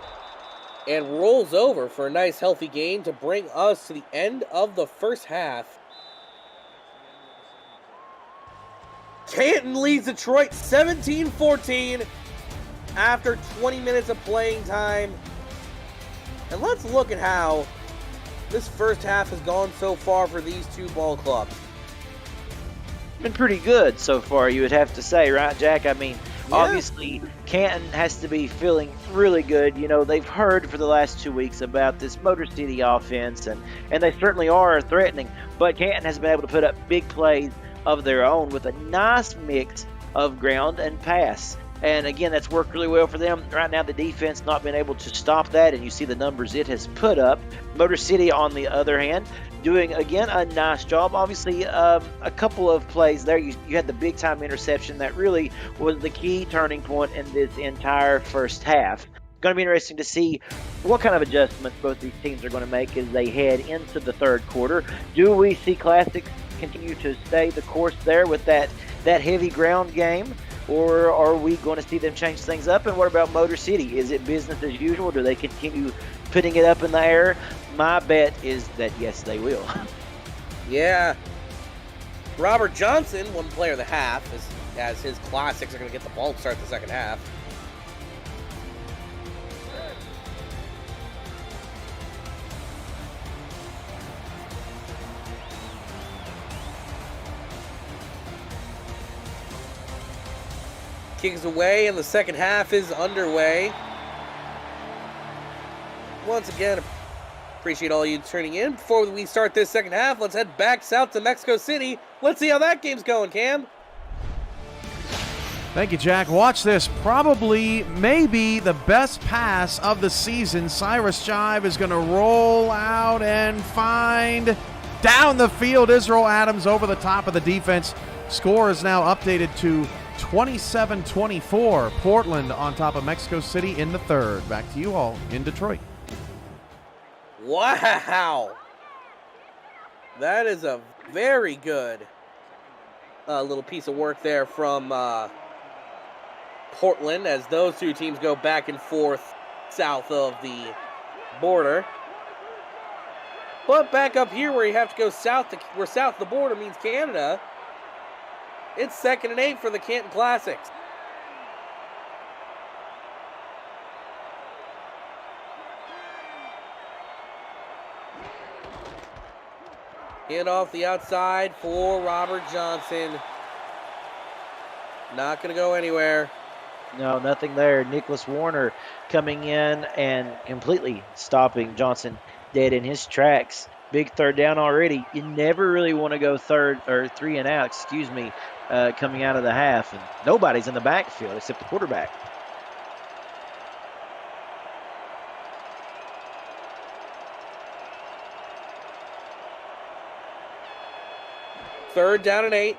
and rolls over for a nice healthy gain to bring us to the end of the first half. Canton leads Detroit 17-14 after 20 minutes of playing time. And let's look at how this first half has gone so far for these two ball clubs. Been pretty good so far, you would have to say, right, Jack? I mean, Yeah. Obviously, Canton has to be feeling really good. You know, they've heard for the last 2 weeks about this Motor City offense, and they certainly are threatening. But Canton has been able to put up big plays of their own with a nice mix of ground and pass. And again, that's worked really well for them. Right now, the defense not been able to stop that, and you see the numbers it has put up. Motor City, on the other hand, doing, again, a nice job. Obviously, a couple of plays there. You had the big-time interception that really was the key turning point in this entire first half. Going to be interesting to see what kind of adjustments both these teams are going to make as they head into the third quarter. Do we see Classics continue to stay the course there with that heavy ground game? Or are we going to see them change things up? And what about Motor City? Is it business as usual? Do they continue putting it up in the air? My bet is that yes, they will. Yeah. Robert Johnson, one player of the half, as his Classics are going to get the ball to start the second half. Kicks away, and the second half is underway. Once again, appreciate all you tuning in. Before we start this second half, let's head back south to Mexico City. Let's see how that game's going, Cam. Thank you, Jack. Watch this. Probably, maybe the best pass of the season. Cyrus Jive is going to roll out and find down the field. Israel Adams over the top of the defense. Score is now updated to 27-24. Portland on top of Mexico City in the third. Back to you all in Detroit. Wow. That is a very good little piece of work there from Portland as those two teams go back and forth south of the border. But back up here where you have to go south, where south of the border means Canada, it's 2nd and 8 for the Canton Classics. Hand off the outside for Robert Johnson. Not going to go anywhere. No, nothing there. Nicholas Warner coming in and completely stopping Johnson dead in his tracks. Big third down already. You never really want to go 3 and out, coming out of the half. And nobody's in the backfield except the quarterback. Third down and 8.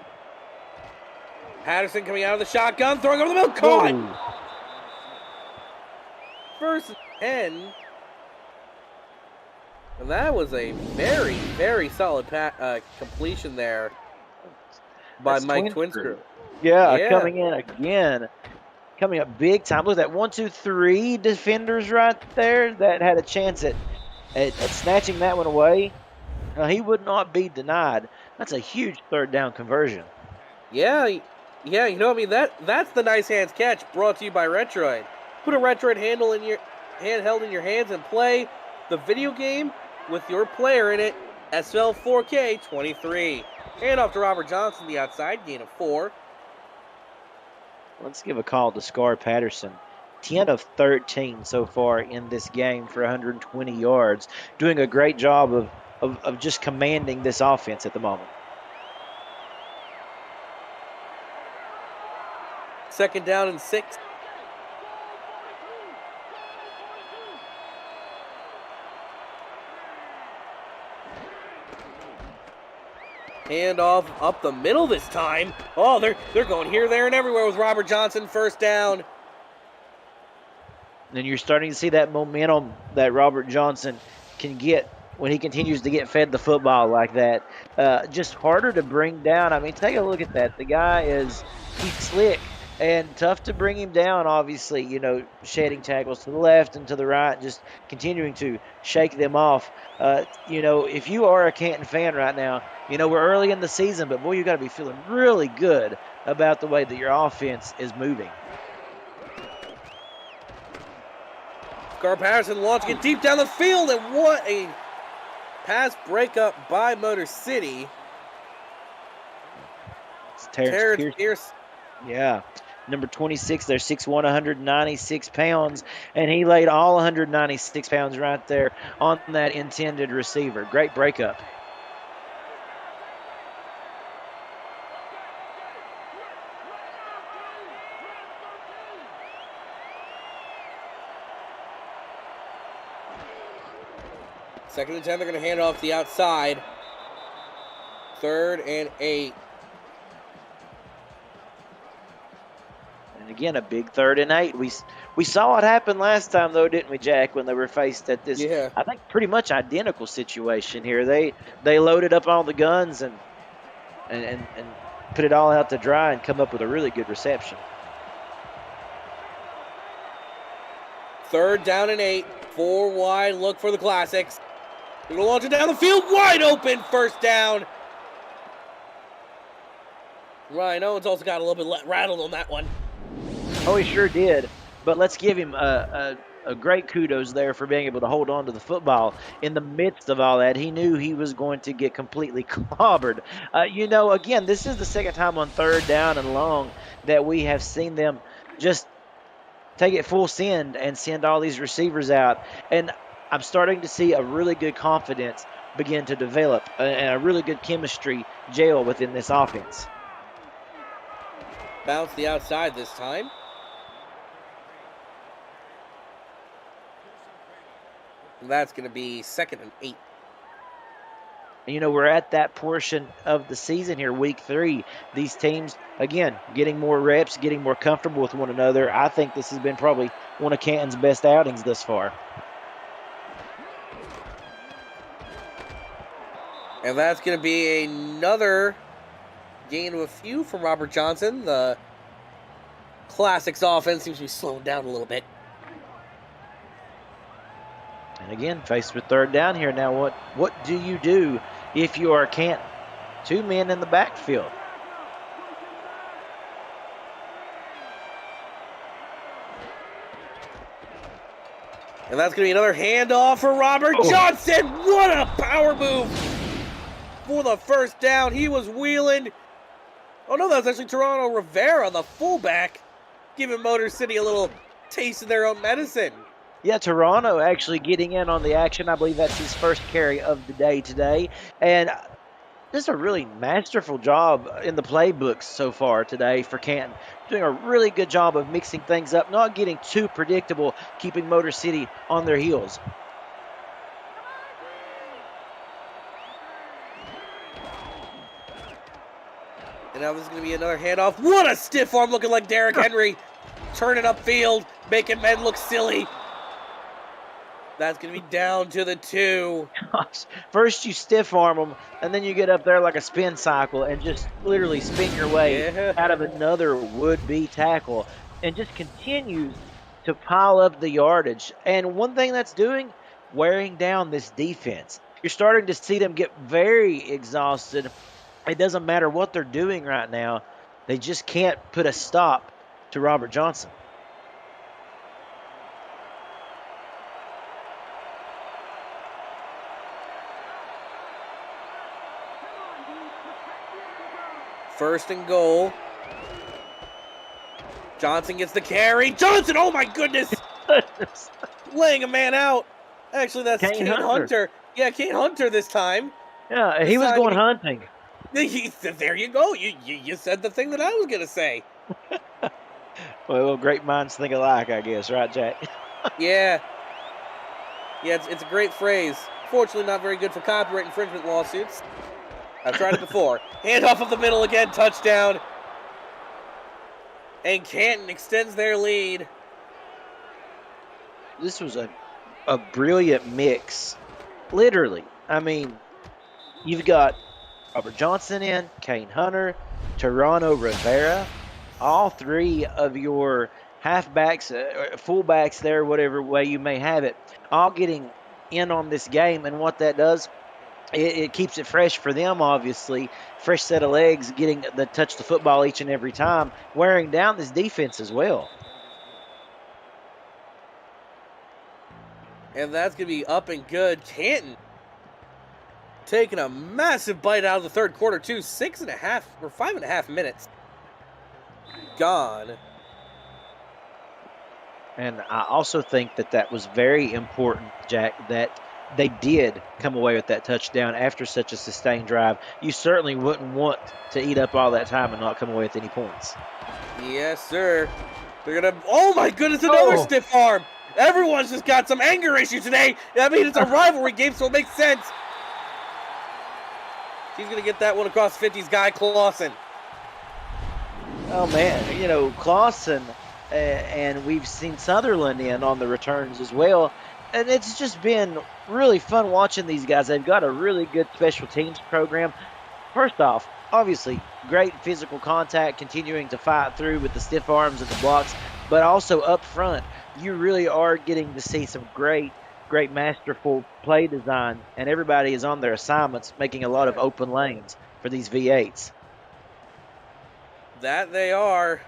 Patterson coming out of the shotgun, throwing over the middle, caught! Ooh. First and 10. And that was a very, very solid completion there by That's Mike Twinscrew. Twinscrew. Yeah, coming in again. Coming up big time. Look at that 1, 2, 3 defenders right there that had a chance at snatching that one away. He would not be denied. That's a huge third down conversion. Yeah, you know, I mean, that's the nice hands catch brought to you by Retroid. Put a Retroid handheld in your hands and play the video game with your player in it. SFL 4K 23. Hand off to Robert Johnson, the outside, gain of 4. Let's give a call to Scar Patterson. 10 of 13 so far in this game for 120 yards. Doing a great job of just commanding this offense at the moment. 2nd down and 6. Handoff up the middle this time. Oh, they're going here, there, and everywhere with Robert Johnson. First down. And you're starting to see that momentum that Robert Johnson can get when he continues to get fed the football like that. Just harder to bring down. I mean, take a look at that. The guy he's slick and tough to bring him down, obviously, shedding tackles to the left and to the right, just continuing to shake them off. If you are a Canton fan right now, we're early in the season, but boy, you got to be feeling really good about the way that your offense is moving. Gar Patterson launching it deep down the field, and what a pass breakup by Motor City. It's Terrence Pierce. Yeah. Number 26, they're 6'1", 196 pounds, and he laid all 196 pounds right there on that intended receiver. Great breakup. Second and 10, they're going to hand off the outside. 3rd and 8. And again, a big 3rd and 8. We saw it happen last time, though, didn't we, Jack, when they were faced at this, I think, pretty much identical situation here. They loaded up all the guns and put it all out to dry and come up with a really good reception. 3rd down and 8. 4 wide, look for the Classics. They're going to launch it down the field, wide open, first down. Ryan Owens also got a little bit rattled on that one. Oh, he sure did. But let's give him a great kudos there for being able to hold on to the football in the midst of all that. He knew he was going to get completely clobbered. Again, this is the second time on 3rd down and long that we have seen them just take it full send and send all these receivers out. And I'm starting to see a really good confidence begin to develop and a really good chemistry gel within this offense. Bounce the outside this time. And that's going to be 2nd and 8. And, we're at that portion of the season here, week 3. These teams, again, getting more reps, getting more comfortable with one another. I think this has been probably one of Canton's best outings thus far. And that's going to be another gain of a few from Robert Johnson. The Classics offense seems to be slowing down a little bit. And again, faced with 3rd down here. Now, what do you do if you are Canton? 2 men in the backfield. And that's going to be another handoff for Robert Johnson. What a power move for the first down. He was wheeling. Oh, no, that's actually Toronto Rivera, the fullback, giving Motor City a little taste of their own medicine. Yeah, Toronto actually getting in on the action. I believe that's his first carry of the day today. And just a really masterful job in the playbooks so far today for Canton. Doing a really good job of mixing things up, not getting too predictable, keeping Motor City on their heels. And now this is going to be another handoff. What a stiff arm, looking like Derrick Henry. Turning upfield, making men look silly. That's going to be down to the 2. Gosh. First you stiff arm them, and then you get up there like a spin cycle and just literally spin your way out of another would-be tackle and just continues to pile up the yardage. And one thing that's doing, wearing down this defense. You're starting to see them get very exhausted. It doesn't matter what they're doing right now. They just can't put a stop to Robert Johnson. First and goal. Johnson gets the carry. Johnson, oh my goodness. Laying a man out. Actually, that's Kane Hunter. Yeah, Kane Hunter this time. Yeah, he was going hunting. There you go. You said the thing that I was going to say. Well, great minds think alike, I guess. Right, Jack? Yeah. Yeah, it's a great phrase. Fortunately, not very good for copyright infringement lawsuits. I've tried it before. Handoff of the middle again, touchdown. And Canton extends their lead. This was a brilliant mix, literally. I mean, you've got Robert Johnson in, Kane Hunter, Toronto Rivera, all three of your halfbacks, fullbacks there, whatever way you may have it, all getting in on this game. And what that does, it keeps it fresh for them, obviously. Fresh set of legs, getting the touch the football each and every time, wearing down this defense as well. And that's going to be up and good. Canton taking a massive bite out of the third quarter, too. 6.5 or 5.5 minutes gone. And I also think that was very important, Jack, that they did come away with that touchdown after such a sustained drive. You certainly wouldn't want to eat up all that time and not come away with any points. Yes, sir. They're going to... Oh, my goodness, another stiff arm. Everyone's just got some anger issues today. I mean, it's a rivalry game, so it makes sense. He's going to get that one across 50's Guy Clausen. Oh, man. You know, Clausen, and we've seen Sutherland in on the returns as well. And it's just been really fun watching these guys. They've got a really good special teams program. First off, obviously, great physical contact, continuing to fight through with the stiff arms and the blocks. But also up front, you really are getting to see some great masterful play design. And everybody is on their assignments, making a lot of open lanes for these V8s. That they are.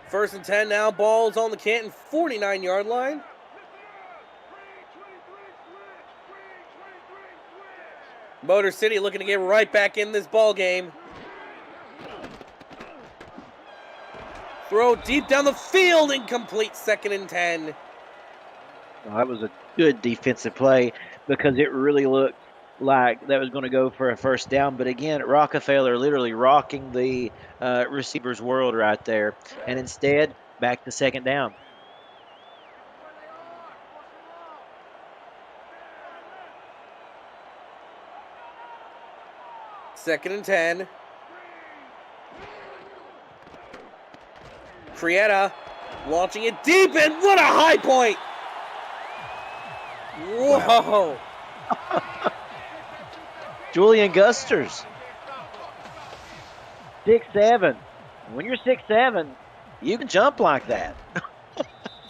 First and 10 now. Ball's on the Canton 49-yard line. Motor City looking to get right back in this ball game. Throw deep down the field, incomplete. 2nd and 10. Well, that was a good defensive play because it really looked like that was going to go for a first down. But again, Rockefeller literally rocking the receiver's world right there. And instead, back to 2nd down. Second and 10. Frietta launching it deep, and what a high point! Whoa! Julian Gusters, 6'7". When you're 6'7", you can jump like that.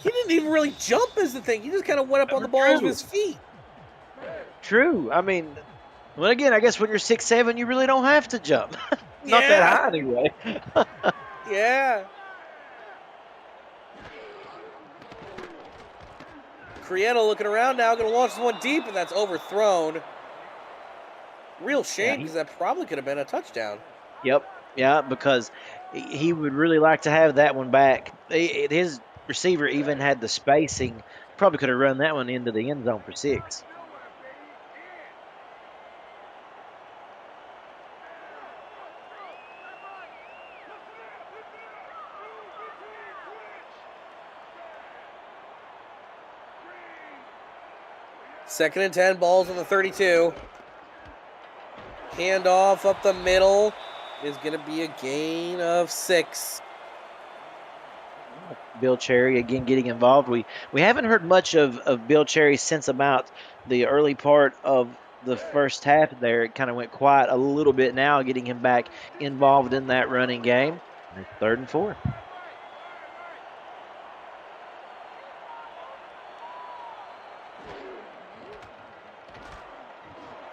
He didn't even really jump is the thing. He just kind of went up on the balls of his feet. True. I mean, well, again, I guess when you're 6'7", you really don't have to jump. Not that high anyway. Yeah. Crietto looking around now, going to launch this one deep, and that's overthrown. Real shame, because that probably could have been a touchdown. Yep. Yeah, because he would really like to have that one back. His receiver even had the spacing. Probably could have run that one into the end zone for 6. Second and 10, balls on the 32. Handoff up the middle is going to be a gain of 6. Bill Cherry again getting involved. We haven't heard much of Bill Cherry since about the early part of the first half there. It kind of went quiet a little bit now, getting him back involved in that running game. And it's 3rd and 4.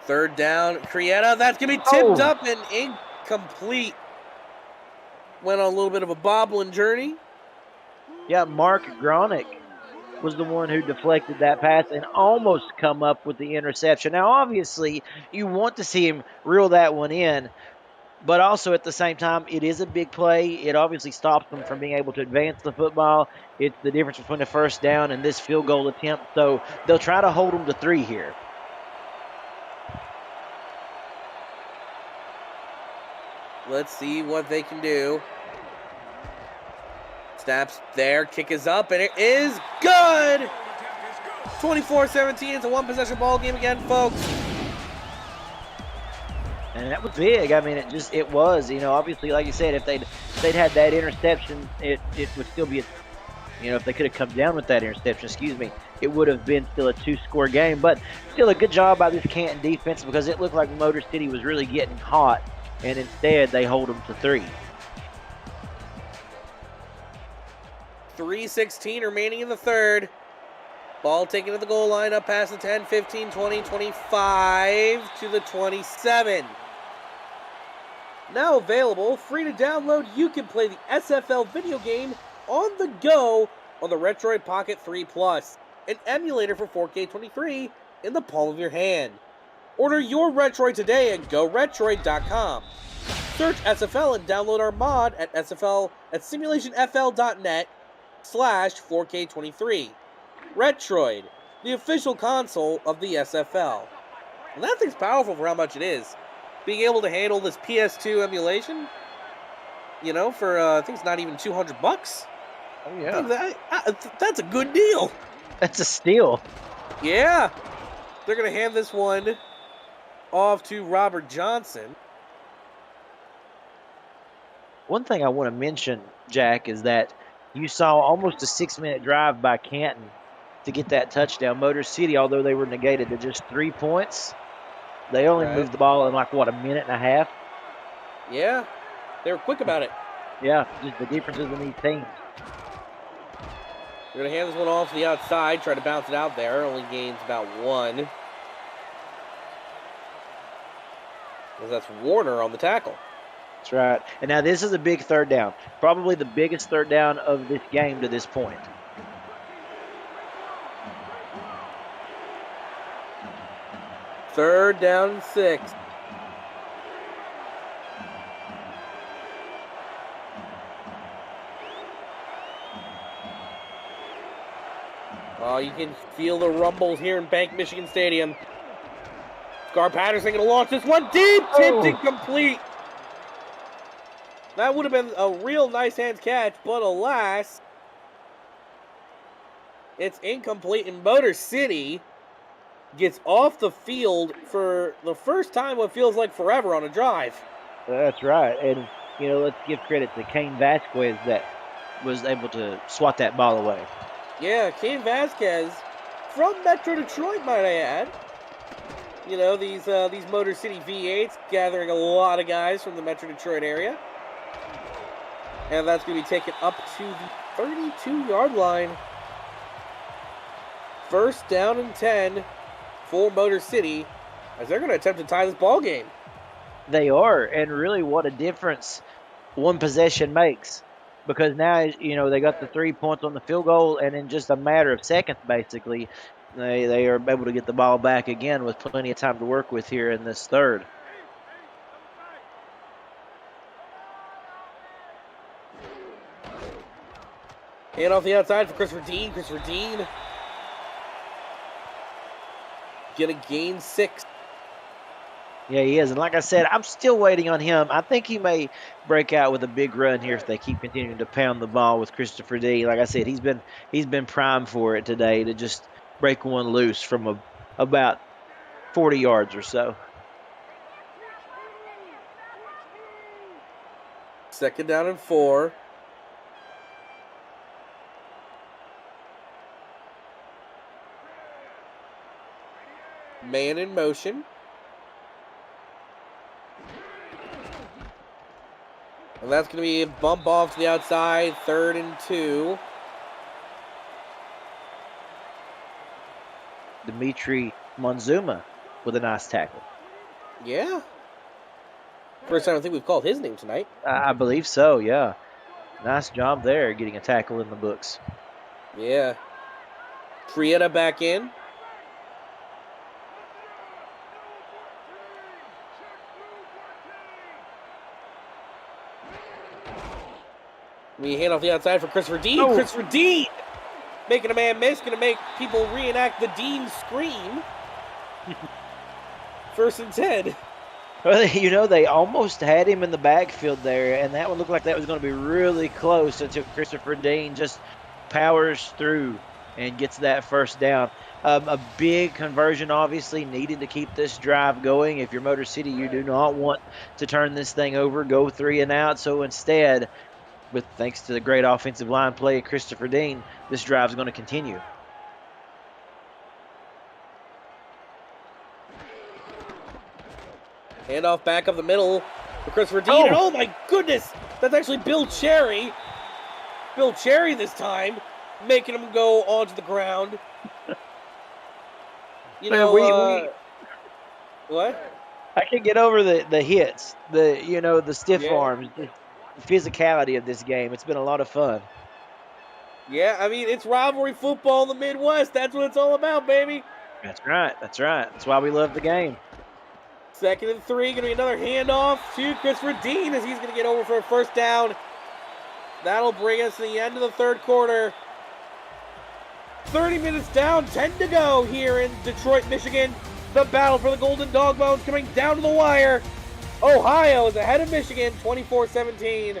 Third down, Crietta. That's going to be tipped up and incomplete. Went on a little bit of a bobbling journey. Yeah, Mark Gronick was the one who deflected that pass and almost come up with the interception. Now, obviously, you want to see him reel that one in, but also at the same time, it is a big play. It obviously stops them from being able to advance the football. It's the difference between a first down and this field goal attempt. So they'll try to hold them to 3 here. Let's see what they can do. Snaps there, kick is up, and it is good! 24-17, it's a one-possession ball game again, folks. And that was big. I mean, it was. Obviously, like you said, if they'd had that interception, it would still be if they could have come down with that interception, excuse me, it would have been still a 2-score game. But still a good job by this Canton defense because it looked like Motor City was really getting hot, and instead they hold them to 3. 3:16 remaining in the third. Ball taken to the goal line, up past the 10, 15, 20, 25 to the 27. Now available, free to download, you can play the SFL video game on the go on the Retroid Pocket 3 Plus, an emulator for 4K23 in the palm of your hand. Order your Retroid today at GoRetroid.com. Search SFL and download our mod at simulationfl.net/4K23. Retroid, the official console of the SFL. And that thing's powerful for how much it is. Being able to handle this PS2 emulation, for I think it's not even $200. Oh yeah, that's a good deal. That's a steal. Yeah, they're gonna hand this one off to Robert Johnson. One thing I want to mention, Jack, is that you saw almost a 6-minute drive by Canton to get that touchdown. Motor City, although they were negated to just 3 points, they only moved the ball in a minute and a half. Yeah, they were quick about it. Yeah, just the differences in these teams. They're going to hand this one off to the outside, try to bounce it out there. Only gains about 1. Because that's Warner on the tackle. That's right. And now this is a big third down. Probably the biggest third down of this game to this point. Third down and 6. Oh, you can feel the rumbles here in Bank Michigan Stadium. Scar Patterson going to launch this one deep, tipped incomplete. That would have been a real nice hands catch, but alas, it's incomplete, and Motor City gets off the field for the first time what feels like forever on a drive. That's right. And, let's give credit to Cain Vasquez that was able to swat that ball away. Yeah, Cain Vasquez from Metro Detroit, might I add. These Motor City V8s gathering a lot of guys from the Metro Detroit area. And that's going to be taken up to the 32-yard line. First down and 10 for Motor City as they're going to attempt to tie this ball game. They are, and really what a difference one possession makes. Because now, they got the 3 points on the field goal, and in just a matter of seconds, basically, they are able to get the ball back again with plenty of time to work with here in this third. Hand off the outside for Christopher Dean. Christopher Dean gonna gain 6. Yeah, he is. And like I said, I'm still waiting on him. I think he may break out with a big run here if they keep continuing to pound the ball with Christopher Dean. Like I said, he's been primed for it today to just break one loose from about 40 yards or so. Second down and 4. Man in motion. And that's going to be a bump off to the outside, 3rd and 2. Dimitri Monzuma with a nice tackle. Yeah. First time I think we've called his name tonight. I believe so, yeah. Nice job there, getting a tackle in the books. Yeah. Prieta back in. We hand off the outside for Christopher Dean. Oh. Christopher Dean making a man miss. Going to make people reenact the Dean scream. 1st and 10. Well, they almost had him in the backfield there, and that one looked like that was going to be really close until Christopher Dean just powers through and gets that first down. A big conversion, obviously, needing to keep this drive going. If you're Motor City, you do not want to turn this thing over, go 3 and out. So instead, with thanks to the great offensive line play of Christopher Dean, this drive is going to continue. Handoff back up the middle for Christopher Dean. And oh my goodness, that's actually Bill Cherry. Bill Cherry this time, making him go onto the ground. You know, what? I can get over the hits, the stiff arms, the physicality of this game. It's been a lot of fun. Yeah, I mean, it's rivalry football in the Midwest. That's what it's all about, baby. That's right. That's why we love the game. 2nd and 3, going to be another handoff to Christopher Dean as he's going to get over for a first down. That'll bring us to the end of the 3rd quarter. 30 minutes down, 10 to go here in Detroit, Michigan. The battle for the Golden Dog Bones coming down to the wire. Ohio is ahead of Michigan, 24-17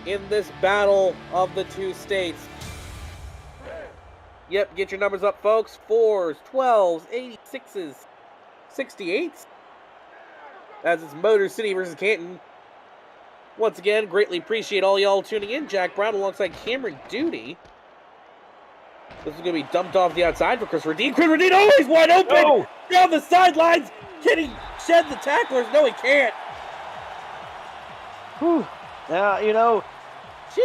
in this battle of the two states. Yep, get your numbers up, folks. 4s, 12s, 86s, 68s. As it's Motor City versus Canton. Once again, greatly appreciate all y'all tuning in. Jack Brown alongside Cameron Duty. This is going to be dumped off the outside for Christopher Dean. Christopher Dean, oh, he's wide open! Oh. Down the sidelines! Can he shed the tacklers? No, he can't. Whew. Now,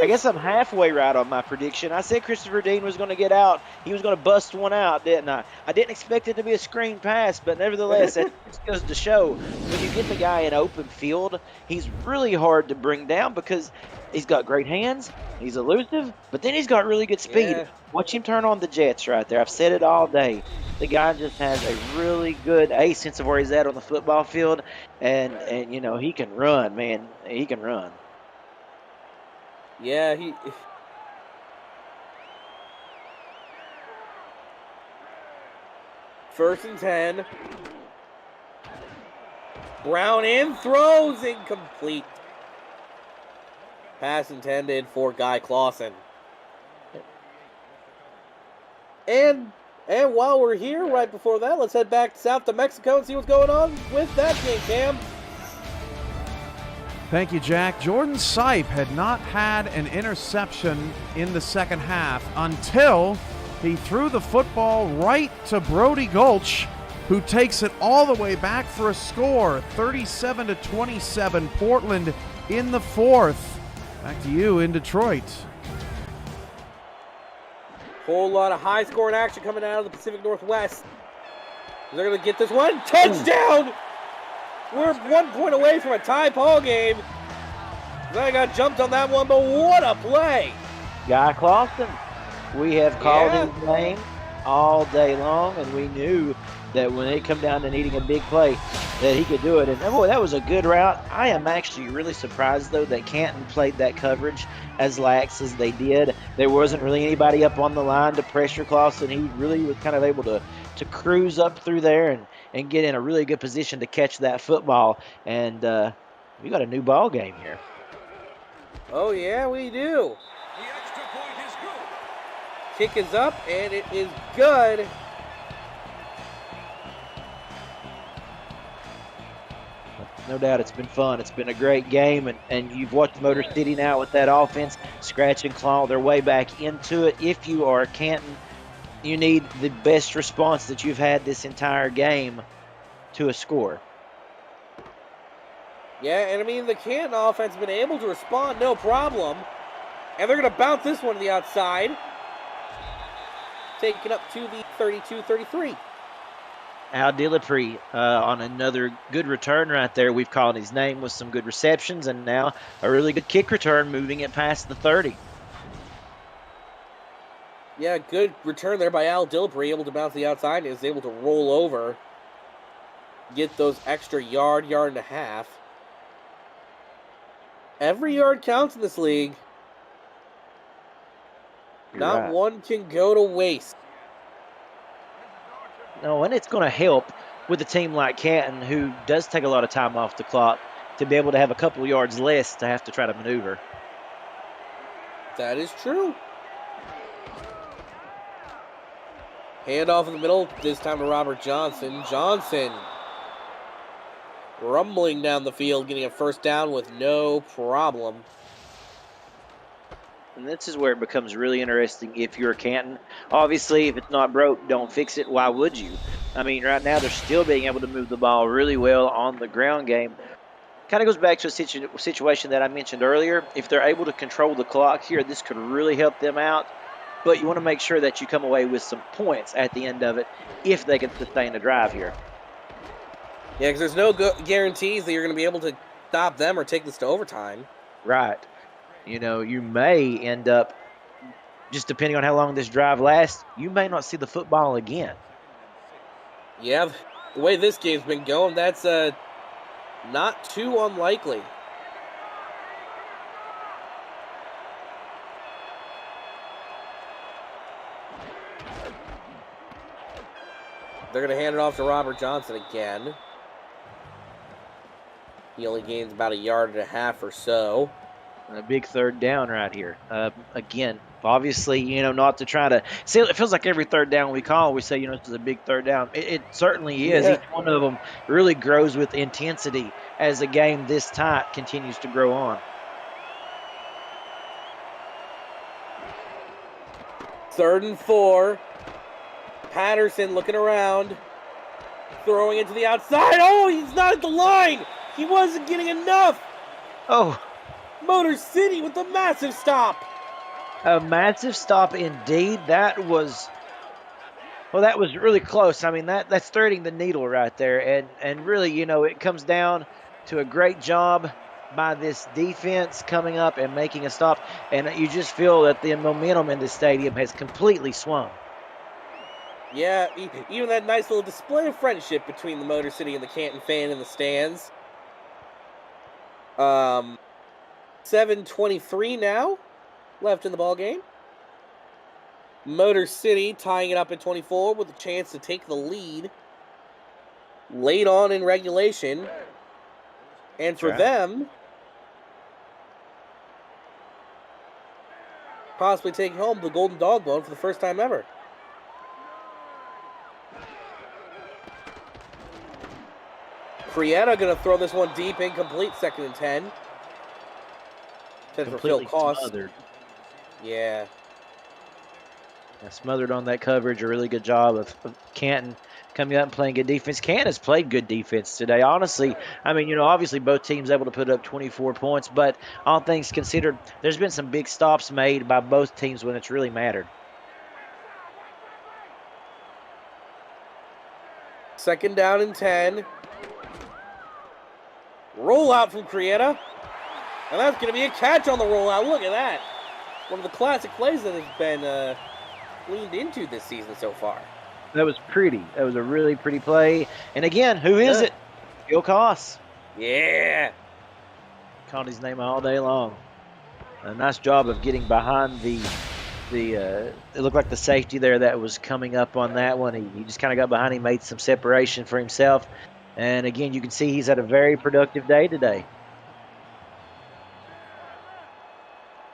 I guess I'm halfway right on my prediction. I said Christopher Dean was going to get out. He was going to bust one out, didn't I? I didn't expect it to be a screen pass, but nevertheless, that just goes to show when you get the guy in open field, he's really hard to bring down because he's got great hands, he's elusive, but then he's got really good speed. Yeah. Watch him turn on the jets right there. I've said it all day. The guy just has a really good sense of where he's at on the football field, and he can run, man. He can run. Yeah, First and 10. Brown in, throws, incomplete. Pass intended for Guy Clausen. And while we're here, right before that, let's head back south to Mexico and see what's going on with that game, Cam. Thank you, Jack. Jordan Sipe had not had an interception in the second half until he threw the football right to Brody Gulch, who takes it all the way back for a score, 37-27, Portland in the 4th. Back to you in Detroit. Whole lot of high-scoring action coming out of the Pacific Northwest. They're going to get this one. Touchdown! We're 1 point away from a tie ball game. I got jumped on that one, but what a play! Guy Clausen. We have called his name all day long, and we knew that when it come down to needing a big play, that he could do it. And boy, that was a good route. I am actually really surprised, though, that Canton played that coverage as lax as they did. There wasn't really anybody up on the line to pressure Clausen. He really was kind of able to cruise up through there and get in a really good position to catch that football. And we got a new ball game here. Oh, yeah, we do. The extra point is good. Kick is up, and it is good. No doubt it's been fun. It's been a great game, and you've watched Motor City now with that offense scratch and claw their way back into it. If you are Canton, you need the best response that you've had this entire game to a score. Yeah, and I mean, the Canton offense has been able to respond no problem. And they're going to bounce this one to the outside. Take it up to the 32-33. Al Dillapre on another good return right there. We've called his name with some good receptions, and now a really good kick return, moving it past the 30. Yeah, good return there by Al Dillapre, able to bounce the outside, and is able to roll over, get those extra yard and a half. Every yard counts in this league. Not one can go to waste. No, and it's going to help with a team like Canton, who does take a lot of time off the clock, to be able to have a couple yards less to have to try to maneuver. That is true. Handoff in the middle, this time to Robert Johnson. Johnson rumbling down the field, getting a first down with no problem. And this is where it becomes really interesting if you're Canton. Obviously, if it's not broke, don't fix it. Why would you? I mean, right now they're still being able to move the ball really well on the ground game. Kind of goes back to a situation that I mentioned earlier. If they're able to control the clock here, this could really help them out. But you want to make sure that you come away with some points at the end of it if they can sustain a drive here. Yeah, because there's no guarantees that you're going to be able to stop them or take this to overtime. Right. You know, you may end up, just depending on how long this drive lasts, you may not see the football again. Yeah, the way this game's been going, that's not too unlikely. They're going to hand it off to Robert Johnson again. He only gains about 1.5 yards or so. A big third down right here. Again, obviously, you know, not to try to see. It feels like every third down we call, we say, you know, this is a big third down. It certainly is. Yeah. Each one of them really grows with intensity as the game this tight continues to grow on. 3rd and 4. Patterson looking around, throwing it to the outside. Oh, he's not at the line. He wasn't getting enough. Oh, Motor City with a massive stop. a massive stop indeed. That was really close. I mean, that's threading the needle right there. And really, you know, it comes down to a great job by this defense coming up and making a stop. And you just feel that the momentum in the stadium has completely swung. Yeah, even that nice little display of friendship between the Motor City and the Canton fan in the stands. 7:23 now left in the ball game. Motor City tying it up at 24 with a chance to take the lead late on in regulation. And for them, possibly taking home the Golden Dog Bone for the first time ever. Prieta going to throw this one deep, incomplete, 2nd and 10. Completely smothered. Yeah. Smothered on that coverage. A really good job of Canton coming out and playing good defense. Canton has played good defense today. Honestly, I mean, you know, obviously both teams able to put up 24 points, but all things considered, there's been some big stops made by both teams when it's really mattered. 2nd down and 10. Rollout from Prieta. And that's going to be a catch on the rollout. Look at that. One of the classic plays that has been leaned into this season so far. That was pretty. That was a really pretty play. And again, who is it? Phil Koss. Yeah. Called his name all day long. A nice job of getting behind the it looked like the safety there that was coming up on that one. He just kind of got behind him, made some separation for himself. And again, you can see he's had a very productive day today.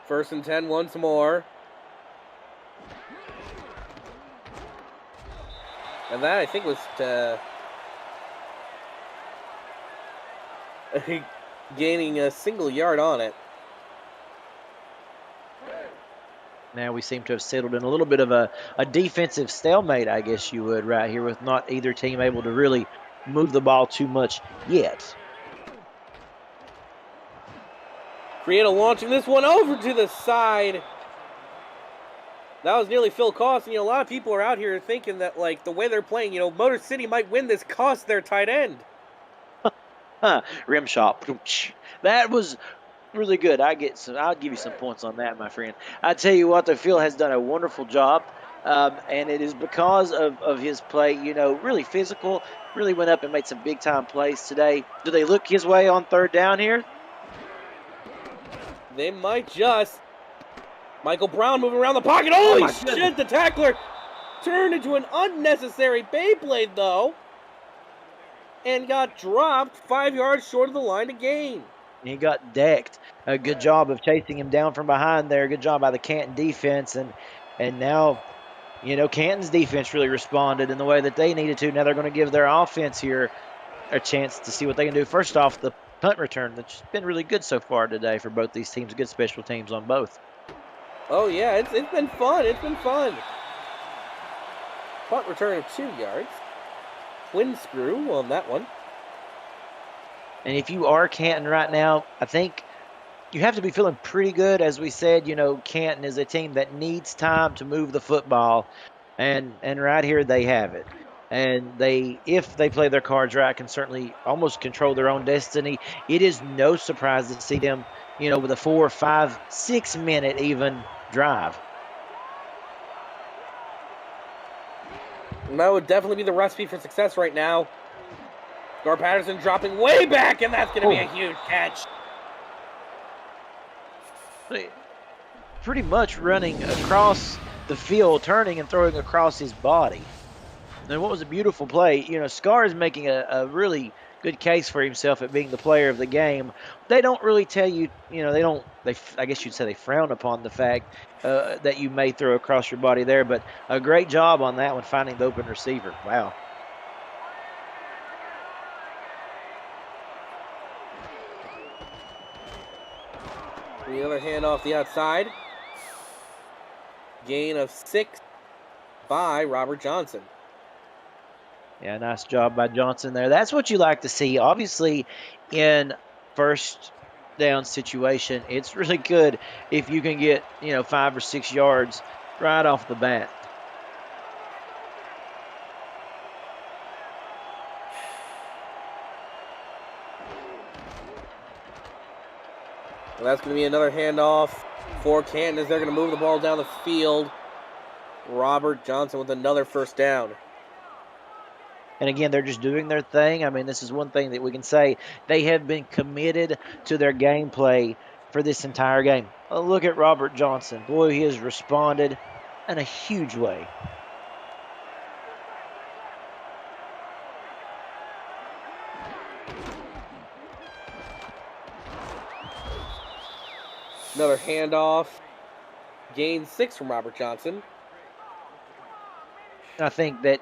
1st and 10 once more. And that, I think, was gaining a single yard on it. Now we seem to have settled in a little bit of a defensive stalemate, I guess you would, right here, with not either team able to really move the ball too much yet. Prieta launching this one over to the side. That was nearly Phil Koss. And, you know, a lot of people are out here thinking that, like, the way they're playing, you know, Motor City might win this, cost their tight end. Rim shot. That was really good. I'll give you some points on that, my friend. I tell you what, the Phil has done a wonderful job. And it is because of his play, you know, really physical, really went up and made some big-time plays today. Do they look his way on 3rd down here? They might just. Michael Brown moving around the pocket. Holy shit, the tackler turned into an unnecessary Beyblade, though. And got dropped 5 yards short of the line to gain. He got decked. A good job of chasing him down from behind there. Good job by the Canton defense. And now, You know, Canton's defense really responded in the way that they needed to. Now they're going to give their offense here a chance to see what they can do. First off, the punt return, that's been really good so far today for both these teams. Good special teams on both. Oh, yeah, it's been fun. It's been fun. Punt return of 2 yards. Twin screw on that one. And if you are Canton right now, I think you have to be feeling pretty good. As we said, you know, Canton is a team that needs time to move the football. And right here they have it. And if they play their cards right, can certainly almost control their own destiny. It is no surprise to see them, you know, with a 4, 5, 6 minute even drive. And that would definitely be the recipe for success right now. Gar Patterson dropping way back, and that's going to be a huge catch. Pretty much running across the field, turning and throwing across his body. And what was a beautiful play. You know, Scar is making a really good case for himself at being the player of the game. They don't really tell you, you know, I guess you'd say they frown upon the fact that you may throw across your body there, but a great job on that one, finding the open receiver. Wow. The other hand off the outside. Gain of 6 by Robert Johnson. Yeah, nice job by Johnson there. That's what you like to see. Obviously, in first down situation, it's really good if you can get, you know, 5 or 6 yards right off the bat. Well, that's going to be another handoff for Canton as they're going to move the ball down the field. Robert Johnson with another first down. And again, they're just doing their thing. I mean, this is one thing that we can say. They have been committed to their gameplay for this entire game. Oh, look at Robert Johnson. Boy, he has responded in a huge way. Another handoff. Gain 6 from Robert Johnson. I think that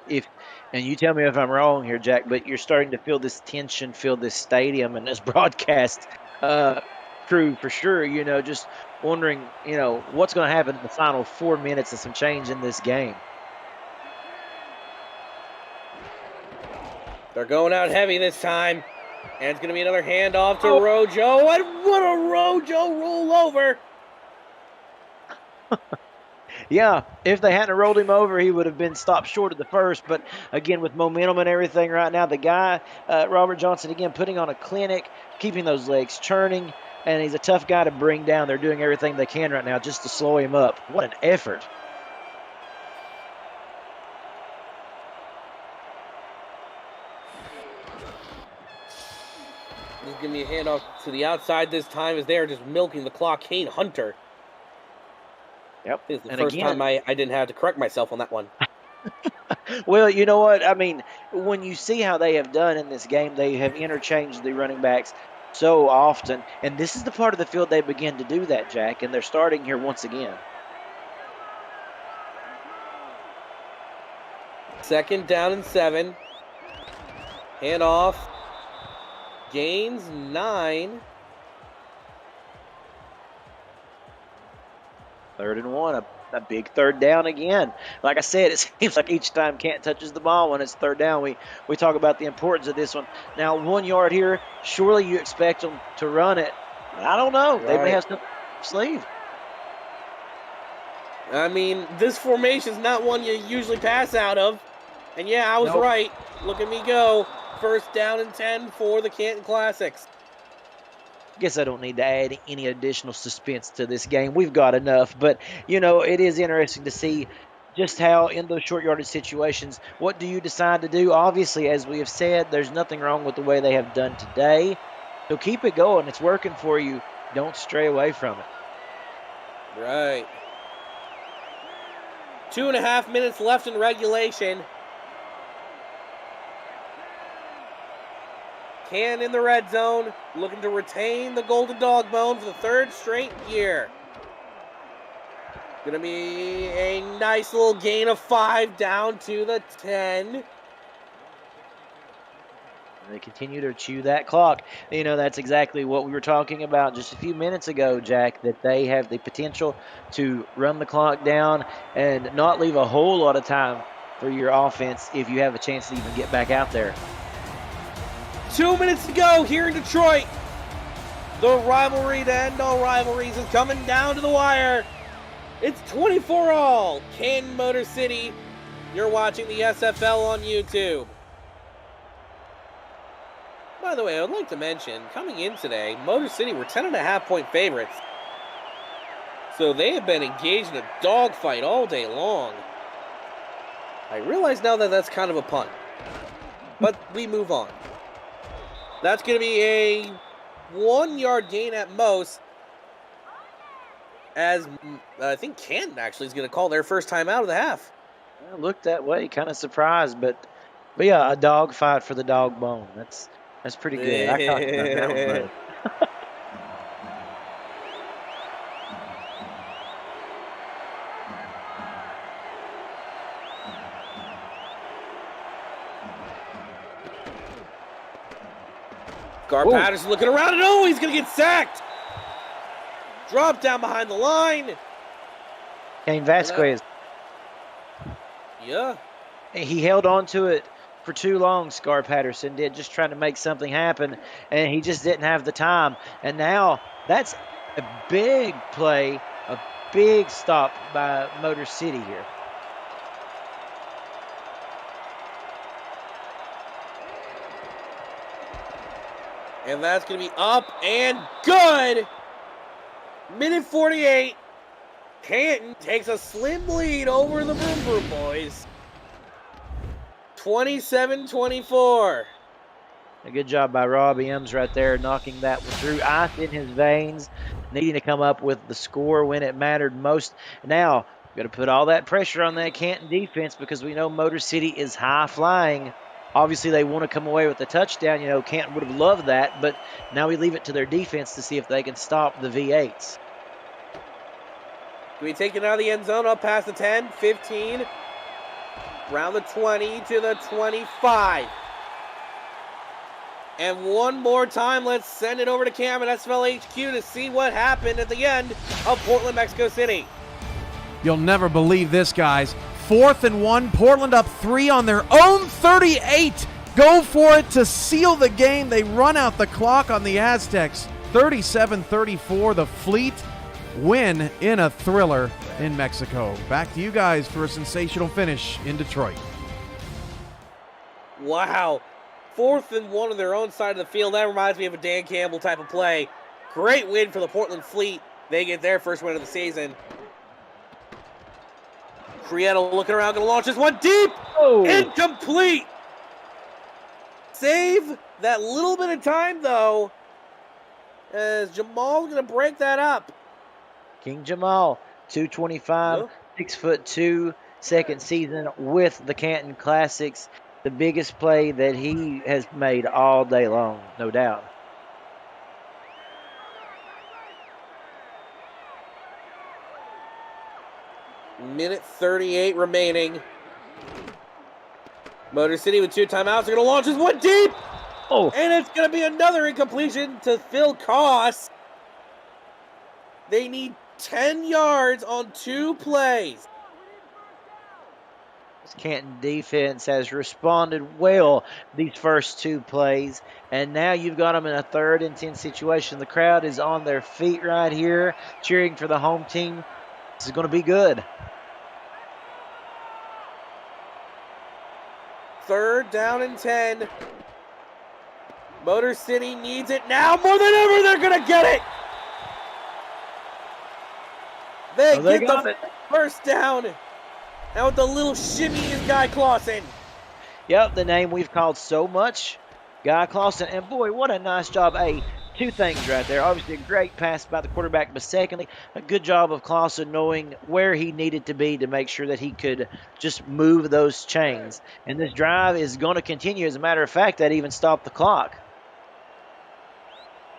and you tell me if I'm wrong here, Jack, but you're starting to feel this tension, feel this stadium and this broadcast crew for sure, you know, just wondering, you know, what's going to happen in the final 4 minutes and some change in this game. They're going out heavy this time. And it's going to be another handoff to Rojo. And what a Rojo rollover. Yeah, if they hadn't rolled him over, he would have been stopped short of the first. But again, with momentum and everything right now, the guy, Robert Johnson, again, putting on a clinic, keeping those legs churning, and he's a tough guy to bring down. They're doing everything they can right now just to slow him up. What an effort. Just give me a handoff to the outside this time as they're just milking the clock. Kane Hunter. Yep. This is the first time I didn't have to correct myself on that one. Well, you know what? I mean, when you see how they have done in this game, they have interchanged the running backs so often. And this is the part of the field they begin to do that, Jack. And they're starting here once again. 2nd down and 7. Handoff. Gains 9. 3rd and 1, a big 3rd down again. Like I said, it seems like each time Canton touches the ball when it's 3rd down, we talk about the importance of this one. Now, 1 yard here, surely you expect them to run it. I don't know. Right. They may have some sleeve. I mean, this formation's not one you usually pass out of. And yeah, I was right. Look at me go. 1st down and 10 for the Canton Classics. Guess I don't need to add any additional suspense to this game. We've got enough. But, you know, it is interesting to see just how in those short yardage situations, what do you decide to do? Obviously, as we have said, there's nothing wrong with the way they have done today. So keep it going. It's working for you. Don't stray away from it. Right. 2.5 minutes left in regulation. Canton in the red zone, looking to retain the Golden Dog Bone for the 3rd straight year. Gonna be a nice little gain of 5 down to the 10. They continue to chew that clock. You know, that's exactly what we were talking about just a few minutes ago, Jack, that they have the potential to run the clock down and not leave a whole lot of time for your offense if you have a chance to even get back out there. 2 minutes to go here in Detroit. The rivalry to end all rivalries is coming down to the wire. It's 24-all. Canton, Motor City. You're watching the SFL on YouTube. By the way, I would like to mention, coming in today, Motor City were 10.5-point favorites. So they have been engaged in a dogfight all day long. I realize now that that's kind of a pun. But we move on. That's going to be a 1-yard gain at most. As I think Canton actually is going to call their first time out of the half. Well, looked that way, kind of surprised, but yeah, a dog fight for the dog bone. That's pretty good. I caught you on that one, buddy. Gar Patterson looking around, and oh, he's going to get sacked. Drop down behind the line. Cain Vasquez. Yeah. He held on to it for too long, Scar Patterson did, just trying to make something happen, and he just didn't have the time. And now that's a big play, a big stop by Motor City here. And that's going to be up and good. Minute 48. Canton takes a slim lead over the Boom Boom Boys. 27-24. A good job by Robbie Ems right there, knocking that one through. Ice in his veins, needing to come up with the score when it mattered most. Now, we've got to put all that pressure on that Canton defense because we know Motor City is high flying. Obviously, they want to come away with the touchdown. You know, Canton would have loved that, but now we leave it to their defense to see if they can stop the V8s. Do we take it out of the end zone, up past the 10, 15, around the 20 to the 25. And one more time, let's send it over to Cam at SFL HQ to see what happened at the end of Portland, Mexico City. You'll never believe this, guys. 4th and 1, Portland up 3 on their own 38. Go for it to seal the game. They run out the clock on the Aztecs. 37-34, the Fleet win in a thriller in Mexico. Back to you guys for a sensational finish in Detroit. Wow. 4th and 1 on their own side of the field. That reminds me of a Dan Campbell type of play. Great win for the Portland Fleet. They get their first win of the season. Prieto looking around, going to launch this one deep. Oh. Incomplete. Save that little bit of time, though, as Jamal going to break that up. King Jamal, 225, 6'2", second season with the Canton Classics. The biggest play that he has made all day long, no doubt. Minute 38 remaining. Motor City with 2 timeouts. They're going to launch this one deep. Oh. And it's going to be another incompletion to Phil Koss. They need 10 yards on 2 plays. This Canton defense has responded well these first 2 plays, and now you've got them in a 3rd and 10 situation. The crowd is on their feet right here, cheering for the home team. This is going to be good. 3rd down and 10. Motor City needs it now more than ever. They're going to get it. They get the first down. Now with the little shimmy is Guy Clausen. Yep, the name we've called so much, Guy Clausen. And boy, what a nice job. 2 things right there. Obviously, a great pass by the quarterback, but secondly, a good job of Clausen knowing where he needed to be to make sure that he could just move those chains. And this drive is going to continue. As a matter of fact, that even stopped the clock.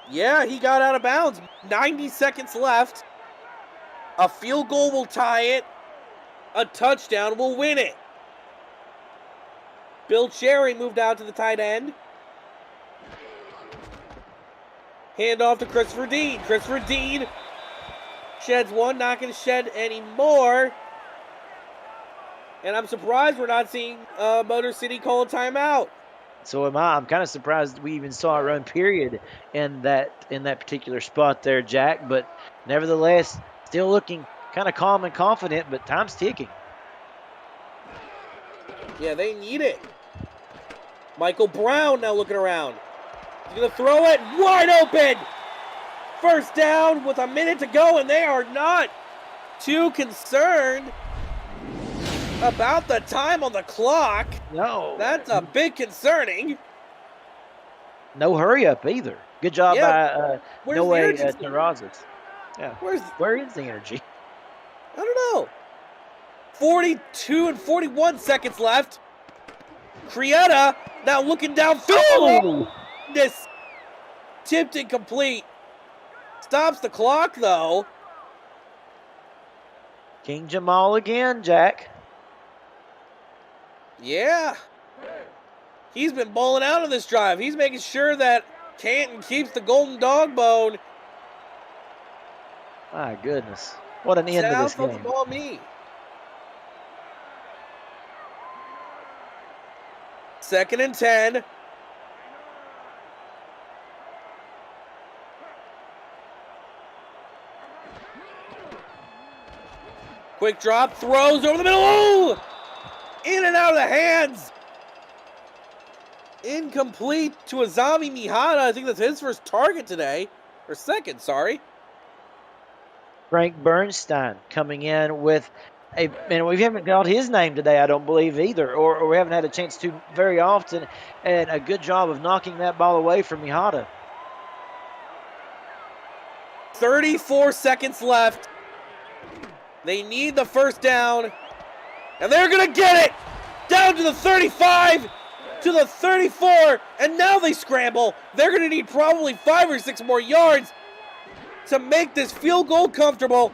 Yeah, he got out of bounds. 90 seconds left. A field goal will tie it. A touchdown will win it. Bill Cherry moved out to the tight end. Hand off to Christopher Dean. Christopher Dean sheds one, not going to shed any more. And I'm surprised we're not seeing Motor City call a timeout. So am I. I'm kind of surprised we even saw a run period in that particular spot there, Jack. But nevertheless, still looking kind of calm and confident, but time's ticking. Yeah, they need it. Michael Brown now looking around. He's going to throw it wide open. First down with a minute to go, and they are not too concerned about the time on the clock. No. That's a bit concerning. No hurry up either. Good job by Noe Terrazas. Yeah. Where is the energy? I don't know. 42 and 41 seconds left. Crietta now looking downfield. Oh! This tipped incomplete. Stops the clock though. King Jamal again, Jack. Yeah. He's been balling out on this drive. He's making sure that Canton keeps the golden dog bone. My goodness. What an end to this game. South of me. Second and 10. Quick drop, throws over the middle. Ooh! In and out of the hands. Incomplete to Azami Mihata. I think that's his first target today. Or second, sorry. Frank Bernstein coming in with and we haven't got his name today, I don't believe either, or we haven't had a chance to very often, and a good job of knocking that ball away from Mihata. 34 seconds left. They need the first down, and they're going to get it down to the 35, to the 34, and now they scramble. They're going to need probably 5 or 6 more yards to make this field goal comfortable.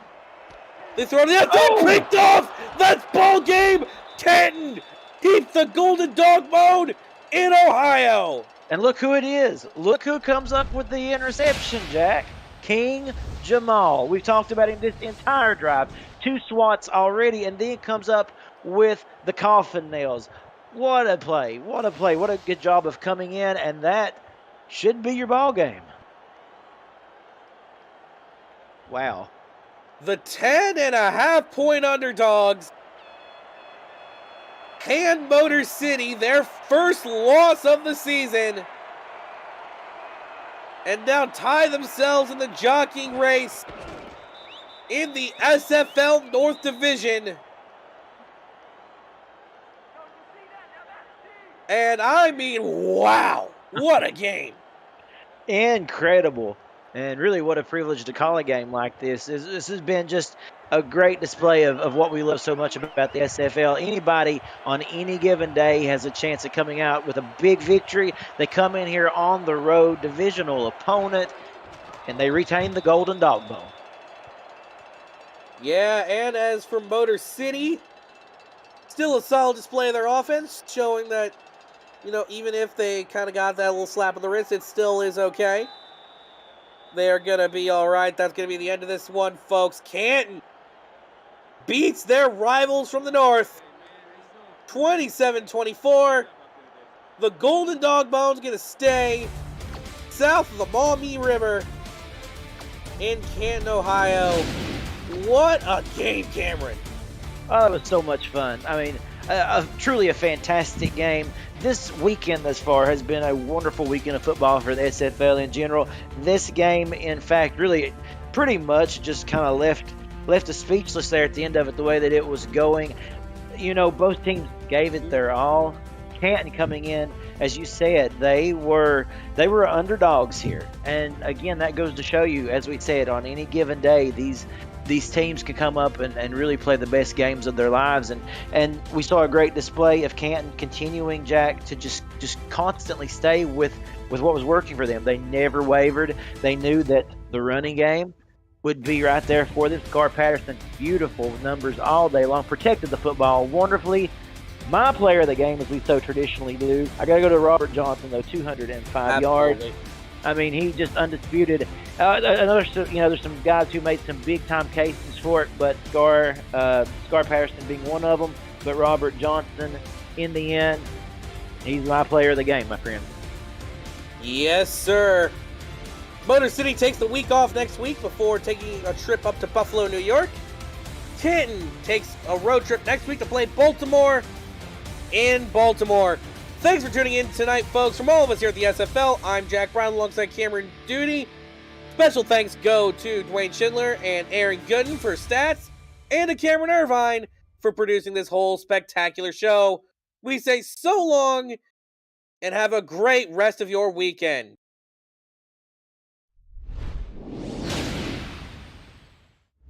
They throw it in, picked off. That's ball game. Canton keeps the golden dog mode in Ohio. And look who it is. Look who comes up with the interception, Jack. King Jamal. We've talked about him this entire drive. 2 swats already, and then comes up with the coffin nails. What a play. What a play. What a good job of coming in, and that should be your ball game. Wow. The 10.5-point underdogs hand Motor City their first loss of the season, and now tie themselves in the jockeying race in the SFL North Division. And I mean, wow, what a game. Incredible. And really, what a privilege to call a game like this. This has been just a great display of what we love so much about the SFL. Anybody on any given day has a chance of coming out with a big victory. They come in here on the road, divisional opponent, and they retain the golden dog bone. Yeah, and as for Motor City, still a solid display of their offense, showing that, you know, even if they kind of got that little slap of the wrist, it still is okay. They are going to be all right. That's going to be the end of this one, folks. Canton beats their rivals from the north 27-24. The Golden Dog Bone's going to stay south of the Maumee River in Canton, Ohio. What a game, Cameron. Oh, it was so much fun. I mean, truly a fantastic game. This weekend thus far has been a wonderful weekend of football for the SFL in general. This game, in fact, really pretty much just kind of left us speechless there at the end of it, the way that it was going. You know, both teams gave it their all. Canton coming in, as you said, they were underdogs here. And again, that goes to show you, as we said, on any given day, these teams can come up and really play the best games of their lives. And we saw a great display of Canton continuing, Jack, to just constantly stay with what was working for them. They never wavered. They knew that the running game would be right there for them. Scar Patterson, beautiful numbers all day long, protected the football wonderfully. My player of the game, as we so traditionally do, I got to go to Robert Johnson, though, 205 yards. I mean, he just undisputed. There's some guys who made some big-time cases for it, but Scar Patterson being one of them. But Robert Johnson, in the end, he's my player of the game, my friend. Yes, sir. Motor City takes the week off next week before taking a trip up to Buffalo, New York. Canton takes a road trip next week to play Baltimore in Baltimore. Thanks for tuning in tonight, folks. From all of us here at the SFL, I'm Jack Brown alongside Cameron Duty. Special thanks go to Dwayne Schindler and Aaron Gooden for stats, and to Cameron Irvine for producing this whole spectacular show. We say so long, and have a great rest of your weekend.